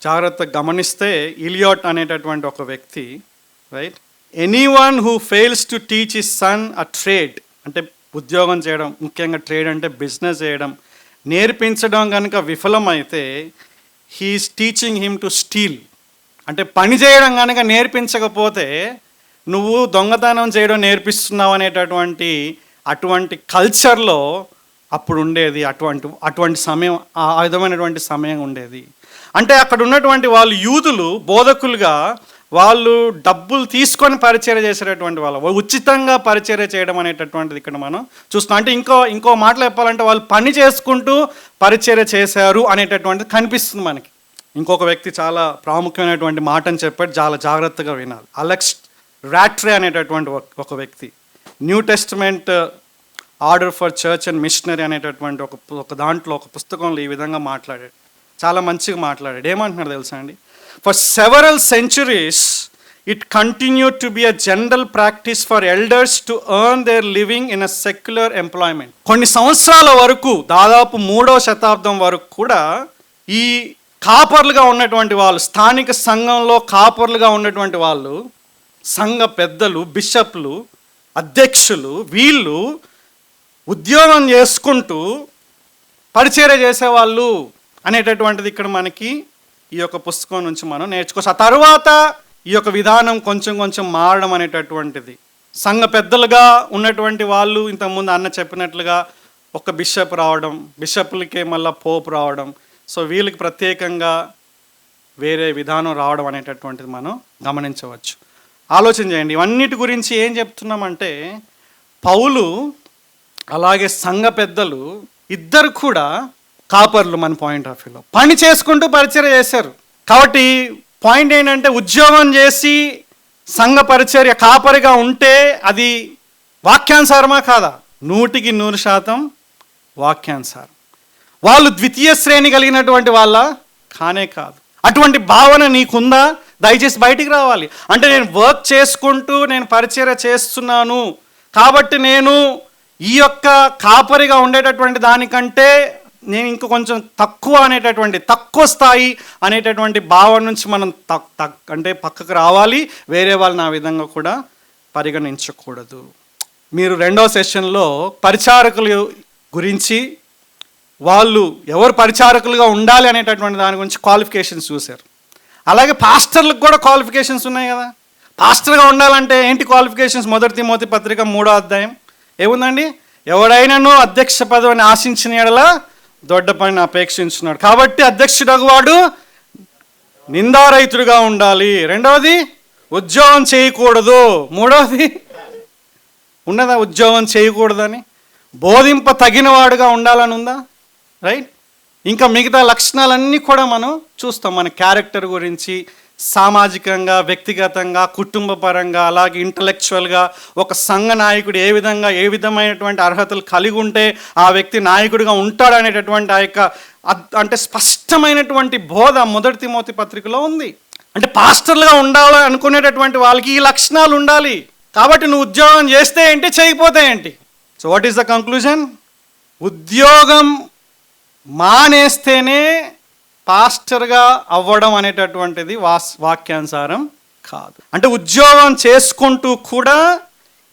జాగ్రత్తగా గమనిస్తే, ఇలియాట్ అనేటటువంటి ఒక వ్యక్తి, right, anyone who fails to teach his son a trade, అంటే ఉద్యోగం చేయడం, ముఖ్యంగా ట్రేడ్ అంటే బిజినెస్ చేయడం, నేర్పించడం కనుక విఫలమైతే he's teaching him to steal. అంటే పని చేయడం కనుక నేర్పించకపోతే నువ్వు దొంగతనం చేయడం నేర్పిస్తున్నావు అటువంటి కల్చర్లో అప్పుడు ఉండేది. అటువంటి సమయం, ఆ విధమైనటువంటి సమయం ఉండేది. అంటే అక్కడ ఉన్నటువంటి వాళ్ళు యూదులు బోధకులుగా వాళ్ళు డబ్బులు తీసుకొని పరిచర్య చేసేటటువంటి వాళ్ళు, ఉచితంగా పరిచర్య చేయడం అనేటటువంటిది ఇక్కడ మనం చూస్తున్నాం. అంటే ఇంకో మాటలు చెప్పాలంటే, వాళ్ళు పని చేసుకుంటూ పరిచర్య చేశారు అనేటటువంటిది కనిపిస్తుంది మనకి. ఇంకొక వ్యక్తి చాలా ప్రాముఖ్యమైనటువంటి మాటని చెప్పాడు, చాలా జాగ్రత్తగా వినాలి. అలెక్స్ రాట్రే అనేటటువంటి ఒక వ్యక్తి New Testament order for church and missionary అనేటటువంటి ఒక దాంట్లో ఒక పుస్తకంలో ఈ విధంగా మాట్లాడాడు. చాలా మంచిగా మాట్లాడాడు. ఏమంటున్నాడు తెలుసా అండి? For several centuries it continued to be a general practice for elders to earn there living in a secular employment. కొన్ని సంవత్సరాల వరకు, దాదాపు 3వ శతాబ్దం వరకు కూడా ఈ కాపర్లుగా ఉన్నటువంటి వాళ్ళు, స్థానిక సంఘంలో కాపర్లుగా ఉన్నటువంటి వాళ్ళు, సంఘ పెద్దలు, బిషప్లు, అధ్యక్షులు, వీళ్ళు ఉద్యోగం చేసుకుంటూ పరిచర్య చేసేవాళ్ళు అనేటటువంటిది ఇక్కడ మనకి ఈ యొక్క పుస్తకం నుంచి మనం నేర్చుకోవచ్చు. ఆ తర్వాత ఈ యొక్క విధానం కొంచెం మారడం అనేటటువంటిది, సంఘ పెద్దలుగా ఉన్నటువంటి వాళ్ళు ఇంతకుముందు అన్న చెప్పినట్లుగా ఒక బిషప్ రావడం, బిషప్లకే మళ్ళీ పోపు రావడం, సో వీళ్ళకి ప్రత్యేకంగా వేరే విధానం రావడం అనేటటువంటిది మనం గమనించవచ్చు. ఆలోచన చేయండి. ఇవన్నిటి గురించి ఏం చెప్తున్నామంటే, పౌలు అలాగే సంఘ పెద్దలు ఇద్దరు కూడా కాపర్లు. మన పాయింట్ ఆఫ్ వ్యూలో పని చేసుకుంటూ పరిచర్య చేశారు. కాబట్టి పాయింట్ ఏంటంటే, ఉద్యోగం చేసి సంఘ పరిచర్య కాపరిగా ఉంటే అది వాక్యానుసారమా కాదా? 100% వాక్యానుసారం. వాళ్ళు ద్వితీయ శ్రేణి కలిగినటువంటి వాళ్ళ కానే కాదు. అటువంటి భావన నీకుందా? దయచేసి బయటికి రావాలి. అంటే నేను వర్క్ చేసుకుంటూ నేను పరిచర్య చేస్తున్నాను కాబట్టి నేను ఈ యొక్క కాపరిగా ఉండేటటువంటి దానికంటే నేను ఇంక కొంచెం తక్కువ అనేటటువంటి, తక్కువ స్థాయి అనేటటువంటి భావన నుంచి మనం అంటే పక్కకు రావాలి. వేరే వాళ్ళని ఆ విధంగా కూడా పరిగణించకూడదు. మీరు 2వ సెషన్లో పరిచారకుల గురించి, వాళ్ళు ఎవరు పరిచారకులుగా ఉండాలి అనేటటువంటి దాని గురించి క్వాలిఫికేషన్స్ చూశారు. అలాగే పాస్టర్లకు కూడా క్వాలిఫికేషన్స్ ఉన్నాయి కదా. పాస్టర్గా ఉండాలంటే ఏంటి క్వాలిఫికేషన్స్? 1 తిమోతి పత్రిక 3వ అధ్యాయం ఏముందండి? ఎవడైనాను అధ్యక్ష పదవిని ఆశించిన యెడల దొడ్డ పనిని అపేక్షించున్నాడు. కాబట్టి అధ్యక్షుడు వాడు నిందారహితుడిగా ఉండాలి. రెండవది ఉద్యోగం చేయకూడదు. మూడవది ఉన్నదా ఉద్యోగం చేయకూడదని? బోధింప తగినవాడుగా ఉండాలని ఉందా? రైట్. ఇంకా మిగతా లక్షణాలన్నీ కూడా మనం చూస్తాం. మన క్యారెక్టర్ గురించి సామాజికంగా, వ్యక్తిగతంగా, కుటుంబ పరంగా, అలాగే ఇంటలెక్చువల్గా ఒక సంఘ నాయకుడు ఏ విధమైనటువంటి అర్హతలు కలిగి ఉంటే ఆ వ్యక్తి నాయకుడిగా ఉంటాడనేటటువంటి ఆ యొక్క అంటే స్పష్టమైనటువంటి బోధ మొదటి తిమోతి పత్రికలో ఉంది. అంటే పాస్టర్లుగా ఉండాలి అనుకునేటటువంటి వాళ్ళకి ఈ లక్షణాలు ఉండాలి. కాబట్టి నువ్వు ఉద్యోగం చేస్తే ఏంటి, చేయకపోతే ఏంటి? So what is the conclusion? ఉద్యోగం మానేస్తేనే పాస్టర్గా అవ్వడం అనేటటువంటిది వాక్యానుసారం కాదు. అంటే ఉద్యోగం చేసుకుంటూ కూడా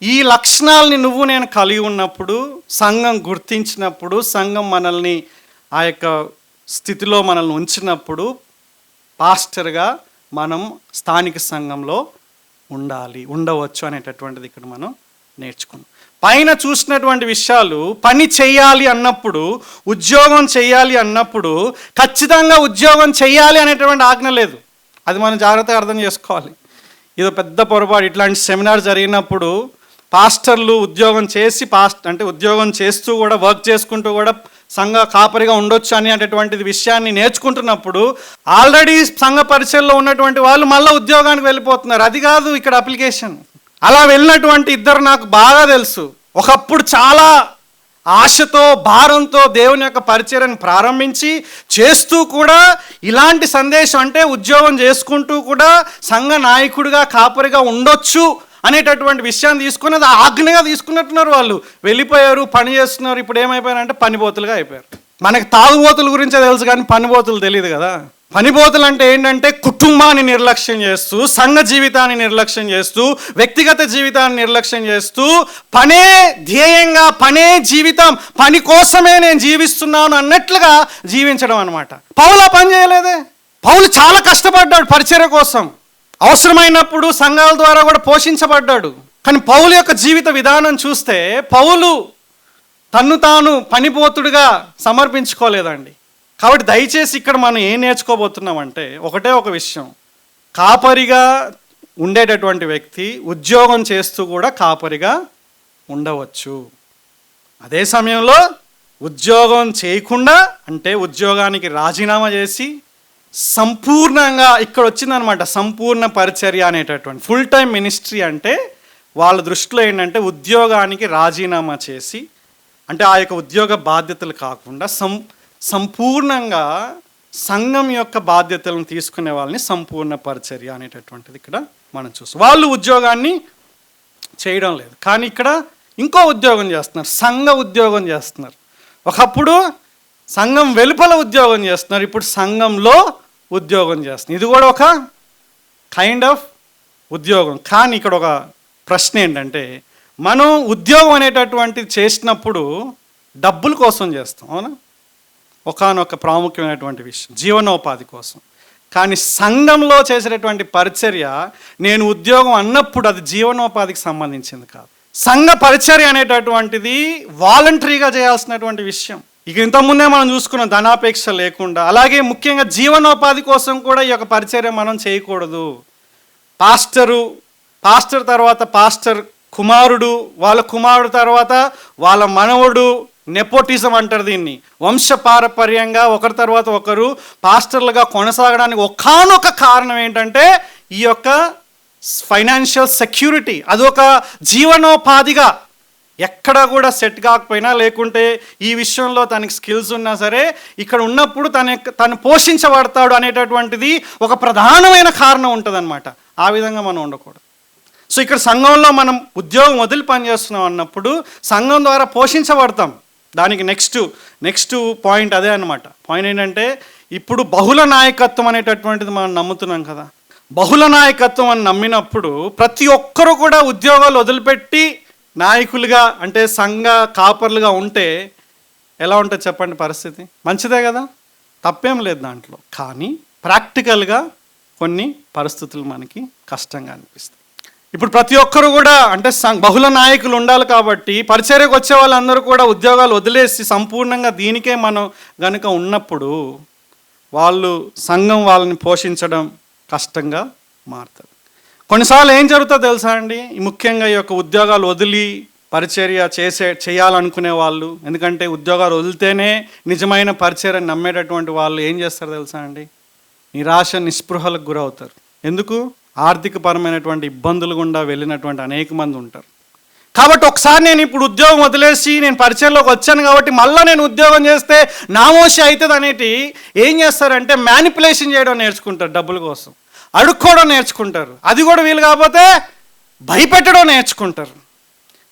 ఈ లక్షణాలని నేను కలిగి ఉన్నప్పుడు, సంఘం గుర్తించినప్పుడు, సంఘం మనల్ని ఆ యొక్క స్థితిలో మనల్ని ఉంచినప్పుడు పాస్టర్గా మనం స్థానిక సంఘంలో ఉండవచ్చు అనేటటువంటిది ఇక్కడ మనం నేర్చుకున్నాం. పైన చూసినటువంటి విషయాలు పని చేయాలి అన్నప్పుడు, ఉద్యోగం చేయాలి అన్నప్పుడు ఖచ్చితంగా ఉద్యోగం చేయాలి అనేటువంటి ఆజ్ఞ లేదు. అది మనం జాగ్రత్తగా అర్థం చేసుకోవాలి. ఇది పెద్ద పొరపాటు. ఇట్లాంటి సెమినార్ జరిగినప్పుడు పాస్టర్లు ఉద్యోగం చేసి అంటే ఉద్యోగం చేస్తూ కూడా వర్క్ చేసుకుంటూ కూడా సంఘ కాపరిగా ఉండొచ్చు అనేటటువంటిది విషయాన్ని నేర్చుకుంటున్నప్పుడు ఆల్రెడీ సంఘ పరిచయంలో ఉన్నటువంటి వాళ్ళు మళ్ళీ ఉద్యోగానికి వెళ్ళిపోతున్నారు. అది కాదు ఇక్కడ అప్లికేషన్. అలా వెళ్ళినటువంటి ఇద్దరు నాకు బాగా తెలుసు. ఒకప్పుడు చాలా ఆశతో, భారంతో దేవుని యొక్క పరిచర్యను ప్రారంభించి చేస్తూ కూడా ఇలాంటి సందేశం, అంటే ఉద్యోగం చేసుకుంటూ కూడా సంఘ నాయకుడిగా, కాపరిగా ఉండొచ్చు అనేటటువంటి విషయాన్ని తీసుకుని అది ఆజ్ఞగా తీసుకున్నట్టున్నారు. వాళ్ళు వెళ్ళిపోయారు, పని చేస్తున్నారు. ఇప్పుడు ఏమైపోయారంటే పనిబోతులుగా అయిపోయారు. మనకి తాగుబోతుల గురించే తెలుసు కానీ పనిబోతులు తెలియదు కదా. పనిబోతులు అంటే ఏంటంటే కుటుంబాన్ని నిర్లక్ష్యం చేస్తూ, సంఘ జీవితాన్ని నిర్లక్ష్యం చేస్తూ, వ్యక్తిగత జీవితాన్ని నిర్లక్ష్యం చేస్తూ, పనే ధ్యేయంగా, పనే జీవితం, పని కోసమే నేను జీవిస్తున్నాను అన్నట్లుగా జీవించడం అనమాట. పౌలు పని చేయలేదే. పౌలు చాలా కష్టపడ్డాడు పరిచర్య కోసం. అవసరమైనప్పుడు సంఘాల ద్వారా కూడా పోషించబడ్డాడు. కానీ పౌలు యొక్క జీవిత విధానం చూస్తే పౌలు తన్ను తాను పనిపోతుడుగా సమర్పించుకోలేదండి. కాబట్టి దయచేసి ఇక్కడ మనం ఏం నేర్చుకోబోతున్నామంటే ఒకటే ఒక విషయం, కాపరిగా ఉండేటటువంటి వ్యక్తి ఉద్యోగం చేస్తూ కూడా కాపరిగా ఉండవచ్చు. అదే సమయంలో ఉద్యోగం చేయకుండా, అంటే ఉద్యోగానికి రాజీనామా చేసి సంపూర్ణంగా ఇక్కడ వచ్చిందనమాట సంపూర్ణ పరిచర్య అనేటటువంటి ఫుల్ టైం మినిస్ట్రీ. అంటే వాళ్ళ దృష్టిలో ఏంటంటే ఉద్యోగానికి రాజీనామా చేసి, అంటే ఆ యొక్క ఉద్యోగ బాధ్యతలు కాకుండా సంపూర్ణంగా సంఘం యొక్క బాధ్యతలను తీసుకునే వాళ్ళని సంపూర్ణ పరిచర్య అనేటటువంటిది ఇక్కడ మనం చూస్తాం. వాళ్ళు ఉద్యోగాన్ని చేయడం లేదు, కానీ ఇక్కడ ఇంకో ఉద్యోగం చేస్తున్నారు, సంఘ ఉద్యోగం చేస్తున్నారు. ఒకప్పుడు సంఘం వెలుపల ఉద్యోగం చేస్తున్నారు, ఇప్పుడు సంఘంలో ఉద్యోగం చేస్తున్నారు. ఇది కూడా ఒక కైండ్ ఆఫ్ ఉద్యోగం. కానీ ఇక్కడ ఒక ప్రశ్న ఏంటంటే, మనం ఉద్యోగం అనేటటువంటిది చేసినప్పుడు డబ్బుల కోసం చేస్తాం, అవునా? ఒకానొక ప్రాముఖ్యమైనటువంటి విషయం, జీవనోపాధి కోసం. కానీ సంఘంలో చేసేటటువంటి పరిచర్య, నేను ఉద్యోగం అన్నప్పుడు అది జీవనోపాధికి సంబంధించింది కాదు. సంఘ పరిచర్య అనేటటువంటిది వాలంటరీగా చేయాల్సినటువంటి విషయం. ఇక ఇంతకుముందే మనం చూసుకున్నాం, ధనాపేక్ష లేకుండా. అలాగే ముఖ్యంగా జీవనోపాధి కోసం కూడా ఈ యొక్క పరిచర్య మనం చేయకూడదు. పాస్టర్ తర్వాత పాస్టర్ కుమారుడు, వాళ్ళ కుమారుడు తర్వాత వాళ్ళ మనవడు, నెపోటిజం అంటారు దీన్ని. వంశపారపర్యంగా ఒకరి తర్వాత ఒకరు పాస్టర్లుగా కొనసాగడానికి ఒకానొక కారణం ఏంటంటే ఈ యొక్క ఫైనాన్షియల్ సెక్యూరిటీ. అదొక జీవనోపాధిగా ఎక్కడ కూడా సెట్ కాకపోయినా, లేకుంటే ఈ విషయంలో తనకి స్కిల్స్ ఉన్నా సరే, ఇక్కడ ఉన్నప్పుడు తను పోషించబడతాడు అనేటటువంటిది ఒక ప్రధానమైన కారణం ఉంటుందన్నమాట. ఆ విధంగా మనం ఉండకూడదు. సో ఇక్కడ సంఘంలో మనం ఉద్యోగం వదిలి పనిచేస్తున్నాం అన్నప్పుడు సంఘం ద్వారా పోషించబడతాం. దానికి నెక్స్ట్ పాయింట్ అదే అన్నమాట. పాయింట్ ఏంటంటే, ఇప్పుడు బహుళ నాయకత్వం అనేటటువంటిది మనం నమ్ముతున్నాం కదా. బహుళ నాయకత్వం అని నమ్మినప్పుడు ప్రతి ఒక్కరూ కూడా ఉద్యోగాలు వదిలిపెట్టి నాయకులుగా, అంటే సంఘ కాపర్లుగా ఉంటే ఎలా ఉంటుంది చెప్పండి పరిస్థితి? మంచిదే కదా, తప్పేం లేదు దాంట్లో. కానీ ప్రాక్టికల్గా కొన్ని పరిస్థితులు మనకి కష్టంగా అనిపిస్తాయి. ఇప్పుడు ప్రతి ఒక్కరు కూడా అంటే బహుళ నాయకులు ఉండాలి కాబట్టి పరిచర్యకు వచ్చే వాళ్ళందరూ కూడా ఉద్యోగాలు వదిలేసి సంపూర్ణంగా దీనికే మనం గనుక ఉన్నప్పుడు సంఘం వాళ్ళని పోషించడం కష్టంగా మారుతుంది. కొన్నిసార్లు ఏం జరుగుతుందో తెలుసా అండి, ముఖ్యంగా ఈ యొక్క ఉద్యోగాలు వదిలి పరిచర్య చేయాలనుకునే వాళ్ళు, ఎందుకంటే ఉద్యోగాలు వదిలితేనే నిజమైన పరిచర్యని నమ్మేటటువంటి వాళ్ళు ఏం చేస్తారు తెలుసా అండి, నిరాశ నిస్పృహలకు గురవుతారు. ఎందుకు? ఆర్థికపరమైనటువంటి ఇబ్బందులు గుండా వెళ్ళినటువంటి అనేక మంది ఉంటారు. కాబట్టి ఒకసారి నేను ఇప్పుడు ఉద్యోగం వదిలేసి నేను పరిచయంలోకి వచ్చాను కాబట్టి మళ్ళీ నేను ఉద్యోగం చేస్తే నామోషి అవుతుంది అనేటి ఏం చేస్తారంటే మ్యానిపులేషన్ చేయడం నేర్చుకుంటారు, డబ్బుల కోసం అడుక్కోవడం నేర్చుకుంటారు. అది కూడా వీలు కాకపోతే భయపెట్టడం నేర్చుకుంటారు,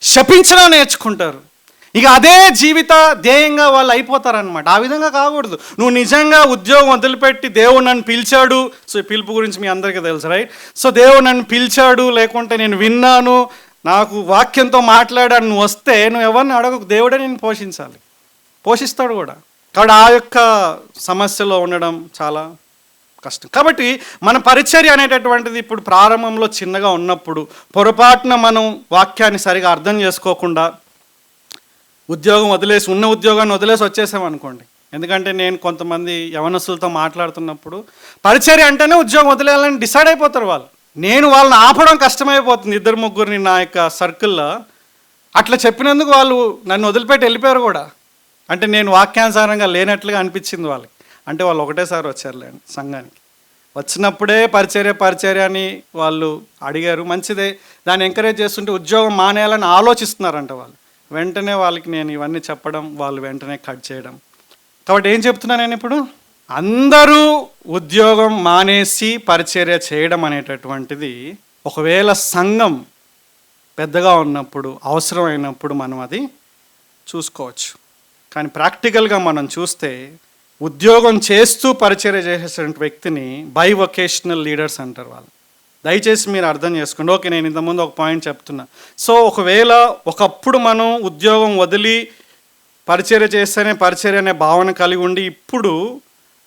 శపించడం నేర్చుకుంటారు. ఇక అదే జీవిత ధ్యేయంగా వాళ్ళు అయిపోతారనమాట. ఆ విధంగా కాకూడదు. నువ్వు నిజంగా ఉద్యోగం వదిలిపెట్టి దేవుడు నన్ను పిలిచాడు, సో పిలుపు గురించి మీ అందరికీ తెలుసు, రైట్? సో దేవుడు నన్ను పిలిచాడు, లేకుంటే నేను విన్నాను, నాకు వాక్యంతో మాట్లాడాడు, నువ్వు వస్తే నువ్వు ఎవరిని అడగకు, దేవుడే నేను పోషించాలి, పోషిస్తాడు కూడా. కాబట్టి ఆ యొక్క సమస్యలో ఉండడం చాలా కష్టం. కాబట్టి మన పరిచర్య అనేటటువంటిది ఇప్పుడు ప్రారంభంలో చిన్నగా ఉన్నప్పుడు పొరపాటున మనం వాక్యాన్ని సరిగా అర్థం చేసుకోకుండా ఉద్యోగం వదిలేసి ఉన్న ఉద్యోగాన్ని వదిలేసి వచ్చేసామనుకోండి. ఎందుకంటే నేను కొంతమంది యవనస్తులతో మాట్లాడుతున్నప్పుడు పరిచర్య అంటేనే ఉద్యోగం వదిలేయాలని డిసైడ్ అయిపోతారు వాళ్ళు. నేను వాళ్ళని ఆపడం కష్టమైపోతుంది. 2-3 నా యొక్క సర్కిల్లో అట్లా చెప్పినందుకు వాళ్ళు నన్ను వదిలిపెట్టి వెళ్ళిపోయారు కూడా. అంటే నేను వాక్యానుసారంగా లేనట్లుగా అనిపించింది వాళ్ళకి. అంటే వాళ్ళు ఒకటేసారి వచ్చారులేండి సంఘానికి. వచ్చినప్పుడే పరిచర్య అని వాళ్ళు అడిగారు, మంచిదే, దాన్ని ఎంకరేజ్ చేస్తుంటే ఉద్యోగం మానేయాలని ఆలోచిస్తున్నారంట వాళ్ళు. వెంటనే వాళ్ళకి నేను ఇవన్నీ చెప్పడం, వాళ్ళు వెంటనే కట్ చేయడం. కాబట్టి ఏం చెప్తున్నా నేను ఇప్పుడు, అందరూ ఉద్యోగం మానేసి పరిచర్య చేయడం అనేటటువంటిది ఒకవేళ సంఘం పెద్దగా ఉన్నప్పుడు అవసరమైనప్పుడు మనం అది చూసుకోవచ్చు. కానీ ప్రాక్టికల్గా మనం చూస్తే ఉద్యోగం చేస్తూ పరిచర్య చేసేటువంటి వ్యక్తిని బైవొకేషనల్ లీడర్స్ అంటారు వాళ్ళు. దయచేసి మీరు అర్థం చేసుకోండి. ఓకే, నేను ఇంతకుముందు ఒక పాయింట్ చెప్తున్నా. సో ఒకవేళ ఒకప్పుడు మనం ఉద్యోగం వదిలి పరిచర్య చేస్తేనే పరిచర్య అనే భావన కలిగి ఉండి ఇప్పుడు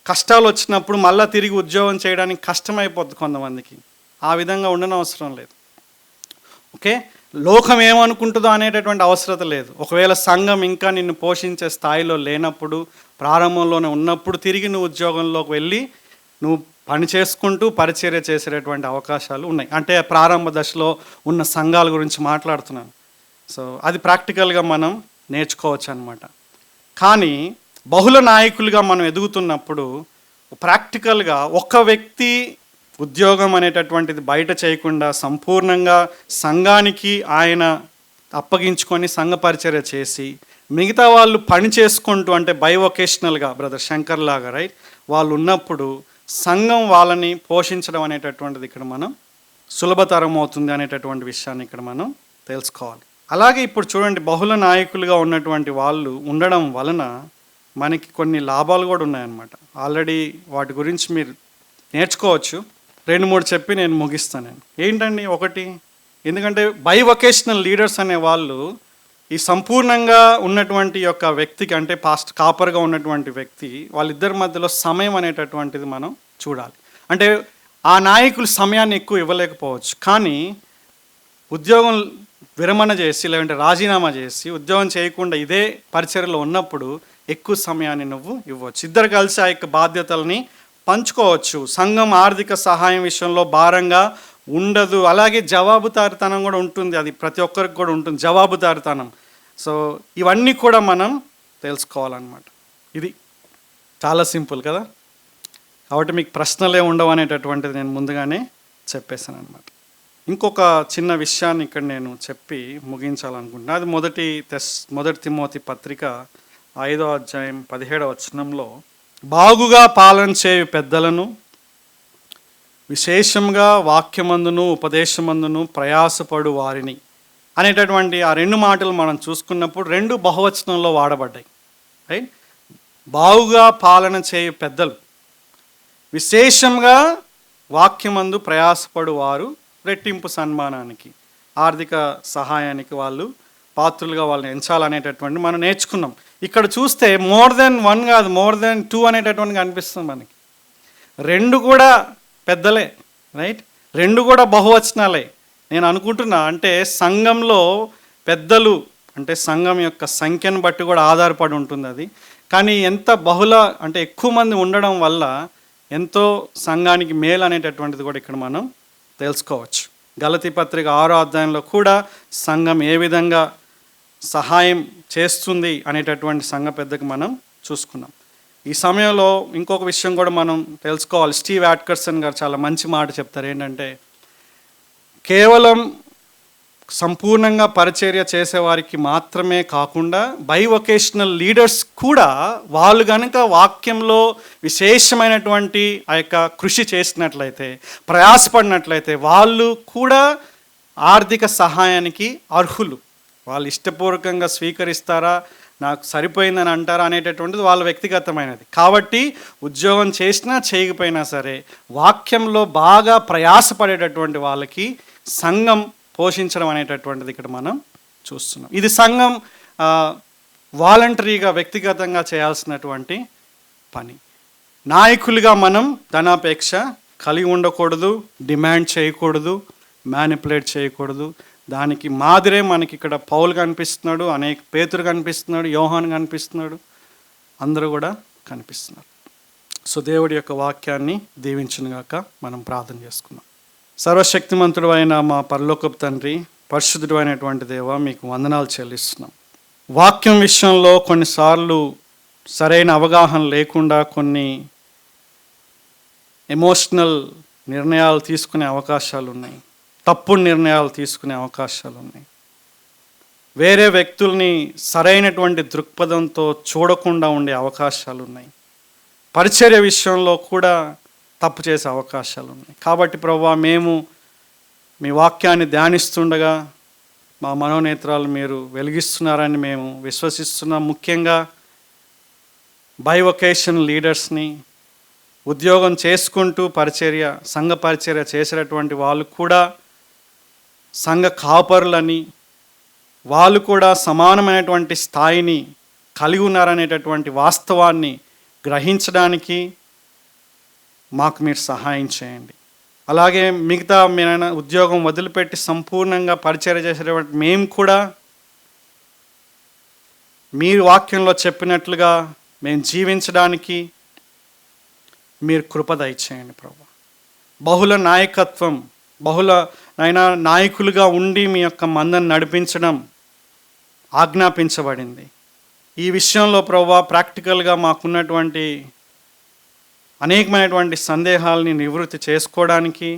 కష్టాలు వచ్చినప్పుడు మళ్ళీ తిరిగి ఉద్యోగం చేయడానికి కష్టమైపోద్ది కొంతమందికి. ఆ విధంగా ఉండనవసరం లేదు. ఓకే, లోకం ఏమనుకుంటుందో అనేటటువంటి అవసరం లేదు. ఒకవేళ సంఘం ఇంకా నిన్ను పోషించే స్థాయిలో లేనప్పుడు, ప్రారంభంలోనే ఉన్నప్పుడు తిరిగి నువ్వు ఉద్యోగంలోకి వెళ్ళి నువ్వు పని చేసుకుంటూ పరిచర్య చేసేటటువంటి అవకాశాలు ఉన్నాయి. అంటే ప్రారంభ దశలో ఉన్న సంఘాల గురించి మాట్లాడుతున్నాను. సో అది ప్రాక్టికల్గా మనం నేర్చుకోవచ్చు అనమాట. కానీ బహుళ నాయకులుగా మనం ఎదుగుతున్నప్పుడు ప్రాక్టికల్గా ఒక వ్యక్తి ఉద్యోగం అనేటటువంటిది బయట చేయకుండా సంపూర్ణంగా సంఘానికి ఆయన అప్పగించుకొని సంఘ పరిచర్య చేసి మిగతా వాళ్ళు పని చేసుకుంటూ, అంటే బైవొకేషనల్గా బ్రదర్ శంకర్ లాగా, రైట్, వాళ్ళు ఉన్నప్పుడు సంఘం వాళ్ళని పోషించడం అనేటటువంటిది ఇక్కడ మనం సులభతరం అవుతుంది అనేటటువంటి విషయాన్ని ఇక్కడ మనం తెలుసుకోవాలి. అలాగే ఇప్పుడు చూడండి, బహుళ నాయకులుగా ఉన్నటువంటి వాళ్ళు ఉండడం వలన మనకి కొన్ని లాభాలు కూడా ఉన్నాయన్నమాట. ఆల్రెడీ వాటి గురించి మీరు నేర్చుకోవచ్చు. 2-3 చెప్పి నేను ముగిస్తాను. ఏంటండి? ఒకటి, ఎందుకంటే బైవొకేషనల్ లీడర్స్ అనే వాళ్ళు ఈ సంపూర్ణంగా ఉన్నటువంటి యొక్క వ్యక్తికి, అంటే పాస్ట్ కాపర్గా ఉన్నటువంటి వ్యక్తి, వాళ్ళిద్దరి మధ్యలో సమయం అనేటటువంటిది మనం చూడాలి. అంటే ఆ నాయకులు సమయాన్ని ఎక్కువ ఇవ్వలేకపోవచ్చు, కానీ ఉద్యోగం విరమణ చేసి లేదంటే రాజీనామా చేసి ఉద్యోగం చేయకుండా ఇదే పరిచర్యలో ఉన్నప్పుడు ఎక్కువ సమయాన్ని నువ్వు ఇవ్వచ్చు. ఇద్దరు కలిసి ఆ యొక్క బాధ్యతల్ని పంచుకోవచ్చు. సంఘం ఆర్థిక సహాయం విషయంలో భారంగా ఉండదు. అలాగే జవాబుదారితనం కూడా ఉంటుంది. అది ప్రతి ఒక్కరికి కూడా ఉంటుంది, జవాబుదారితనం. సో ఇవన్నీ కూడా మనం తెలుసుకోవాలన్నమాట. ఇది చాలా సింపుల్ కదా. కాబట్టి మీకు ప్రశ్నలే ఉండవు అనేటటువంటిది నేను ముందుగానే చెప్పేశాను అనమాట. ఇంకొక చిన్న విషయాన్ని ఇక్కడ నేను చెప్పి ముగించాలనుకుంటున్నాను. అది మొదటి తిమోతి పత్రిక 5వ అధ్యాయం 17వ వచనంలో, బాగుగా పాలన చేయు పెద్దలను విశేషంగా వాక్యమందును ఉపదేశమందును ప్రయాసపడు వారిని అనేటటువంటి ఆ 2 మాటలు మనం చూసుకున్నప్పుడు 2 బహువచనంలో వాడబడ్డాయి, రైట్? బాగుగా పాలన చేయు పెద్దలు, విశేషంగా వాక్యమందు ప్రయాసపడు వారు రెట్టింపు సన్మానానికి, ఆర్థిక సహాయానికి వాళ్ళు పాత్రులుగా వాళ్ళని ఎంచాలనేటటువంటి మనం నేర్చుకున్నాం. ఇక్కడ చూస్తే మోర్ దెన్ 1 కాదు, మోర్ దెన్ 2 అనేటటువంటి అనిపిస్తుంది మనకి. 2 కూడా పెద్దలే, రైట్? 2 కూడా బహువచనాలే. నేను అనుకుంటున్నా అంటే సంఘంలో పెద్దలు అంటే సంఘం యొక్క సంఖ్యను బట్టి కూడా ఆధారపడి ఉంటుంది అది. కానీ ఎంత అంటే ఎక్కువ మంది ఉండడం వల్ల ఎంతో సంఘానికి మేలు అనేటటువంటిది కూడా ఇక్కడ మనం తెలుసుకోవచ్చు. గలతీ పత్రిక 6వ అధ్యాయంలో కూడా సంఘం ఏ విధంగా సహాయం చేస్తుంది అనేటటువంటి సంఘ పెద్దకు మనం చూసుకున్నాం. ఈ సమయంలో ఇంకొక విషయం కూడా మనం తెలుసుకోవాలి. స్టీవ్ యాట్కర్సన్ గారు చాలా మంచి మాట చెప్తారు. ఏంటంటే కేవలం సంపూర్ణంగా పరిచర్య చేసేవారికి మాత్రమే కాకుండా బైవొకేషనల్ లీడర్స్ కూడా వాళ్ళు కనుక వాక్యంలో విశేషమైనటువంటి ఆ యొక్క కృషి చేసినట్లయితే, ప్రయాసపడినట్లయితే వాళ్ళు కూడా ఆర్థిక సహాయానికి అర్హులు. వాళ్ళు ఇష్టపూర్వకంగా స్వీకరిస్తారా, నాకు సరిపోయిందని అంటారా అనేటటువంటిది వాళ్ళ వ్యక్తిగతమైనది. కాబట్టి ఉద్యోగం చేసినా చేయకపోయినా సరే వాక్యంలో బాగా ప్రయాసపడేటటువంటి వాళ్ళకి సంఘం పోషించడం అనేటటువంటిది ఇక్కడ మనం చూస్తున్నాం. ఇది సంఘం వాలంటరీగా వ్యక్తిగతంగా చేయాల్సినటువంటి పని. నాయకులుగా మనం ధనాపేక్ష కలిగి ఉండకూడదు, డిమాండ్ చేయకూడదు, మ్యానిపులేట్ చేయకూడదు. దానికి మాదిరే మనకి ఇక్కడ పౌలు కనిపిస్తున్నాడు, పేతురు కనిపిస్తున్నాడు, యోహాను కనిపిస్తున్నాడు, అందరూ కూడా కనిపిస్తున్నారు. సో దేవుడి యొక్క వాక్యాన్ని దీవించునుగాక. మనం ప్రార్థన చేసుకున్నాం. సర్వశక్తిమంతుడు అయిన మా పరలోకపు తండ్రి, పరిశుద్ధుడు అయినటువంటి దేవ, మీకు వందనాలు చెల్లిస్తున్నాం. వాక్యం విషయంలో కొన్నిసార్లు సరైన అవగాహన లేకుండా కొన్ని ఎమోషనల్ నిర్ణయాలు తీసుకునే అవకాశాలు ఉన్నాయి, తప్పుడు నిర్ణయాలు తీసుకునే అవకాశాలు ఉన్నాయి. వేరే వ్యక్తుల్ని సరైనటువంటి దృక్పథంతో చూడకుండా ఉండే అవకాశాలు ఉన్నాయి. పరిచర్య విషయంలో కూడా తప్పు చేసే అవకాశాలు ఉన్నాయి. కాబట్టి ప్రభువా, మేము మీ వాక్యాన్ని ధ్యానిస్తుండగా మా మనోనేత్రాలు మీరు వెలిగిస్తున్నారని మేము విశ్వసిస్తున్నాం. ముఖ్యంగా బైవొకేషన్ లీడర్స్ని, ఉద్యోగం చేసుకుంటూ సంఘ పరిచర్య చేసేటటువంటి వాళ్ళు కూడా సంఘ కాపరులని, వాళ్ళు కూడా సమానమైనటువంటి స్థాయిని కలిగి ఉన్నారనేటటువంటి వాస్తవాన్ని గ్రహించడానికి మాకు మీరు సహాయం చేయండి. అలాగే మిగతా మీరైనా ఉద్యోగం వదిలిపెట్టి సంపూర్ణంగా పరిచర్య చేసేటువంటి మేము కూడా మీరు వాక్యంలో చెప్పినట్లుగా మేము జీవించడానికి మీరు కృప దయచేయండి ప్రభు. బహుళ నాయకత్వం, నాయకులుగా ఉండి మీ యొక్క మందను నడిపించడం ఆజ్ఞాపించబడింది. ఈ విషయంలో ప్రభు ప్రాక్టికల్గా మాకున్నటువంటి అనేకమైనటువంటి సందేహాలని నివృత్తి చేసుకోవడానికి,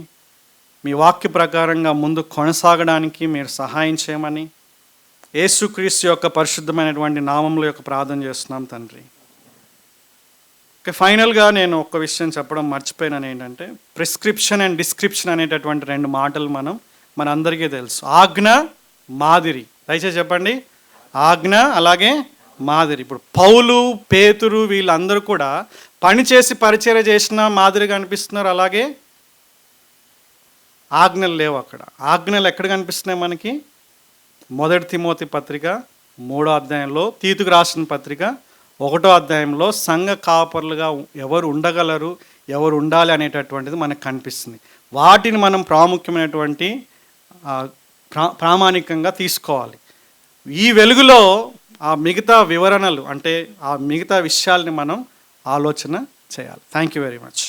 మీ వాక్య ప్రకారంగా ముందు కొనసాగడానికి మీరు సహాయం చేయమని యేసుక్రీస్తు యొక్క పరిశుద్ధమైనటువంటి నామముల యొక్క ప్రార్థన చేస్తున్నాం తండ్రి. ఓకే, ఫైనల్గా నేను ఒక విషయం చెప్పడం మర్చిపోయినాను. ఏంటంటే ప్రిస్క్రిప్షన్ అండ్ డిస్క్రిప్షన్ అనేటటువంటి రెండు మాటలు మనందరికీ తెలుసు. ఆజ్ఞ, మాదిరి. దయచేసి చెప్పండి. ఆజ్ఞ అలాగే మాదిరి. ఇప్పుడు పౌలు, పేతురు వీళ్ళందరూ కూడా పనిచేసి పరిచర్య చేసిన మాదిరిగా అనిపిస్తున్నారు. అలాగే ఆజ్ఞలు లేవు అక్కడ. ఆజ్ఞలు ఎక్కడ కనిపిస్తున్నాయి మనకి? 1 తిమోతి పత్రిక 3వ అధ్యాయంలో, తీతుకు రాసిన పత్రిక 1వ అధ్యాయంలో సంఘ కాపరులుగా ఎవరు ఉండగలరు, ఎవరు ఉండాలి అనేటటువంటిది మనకు కనిపిస్తుంది. వాటిని మనం ప్రాముఖ్యమైనటువంటి ప్రామాణికంగా తీసుకోవాలి. ఈ వెలుగులో ఆ మిగతా వివరణలు అంటే ఆ మిగతా విషయాల్ని మనం ఆలోచన చేయాలి. Thank you very much.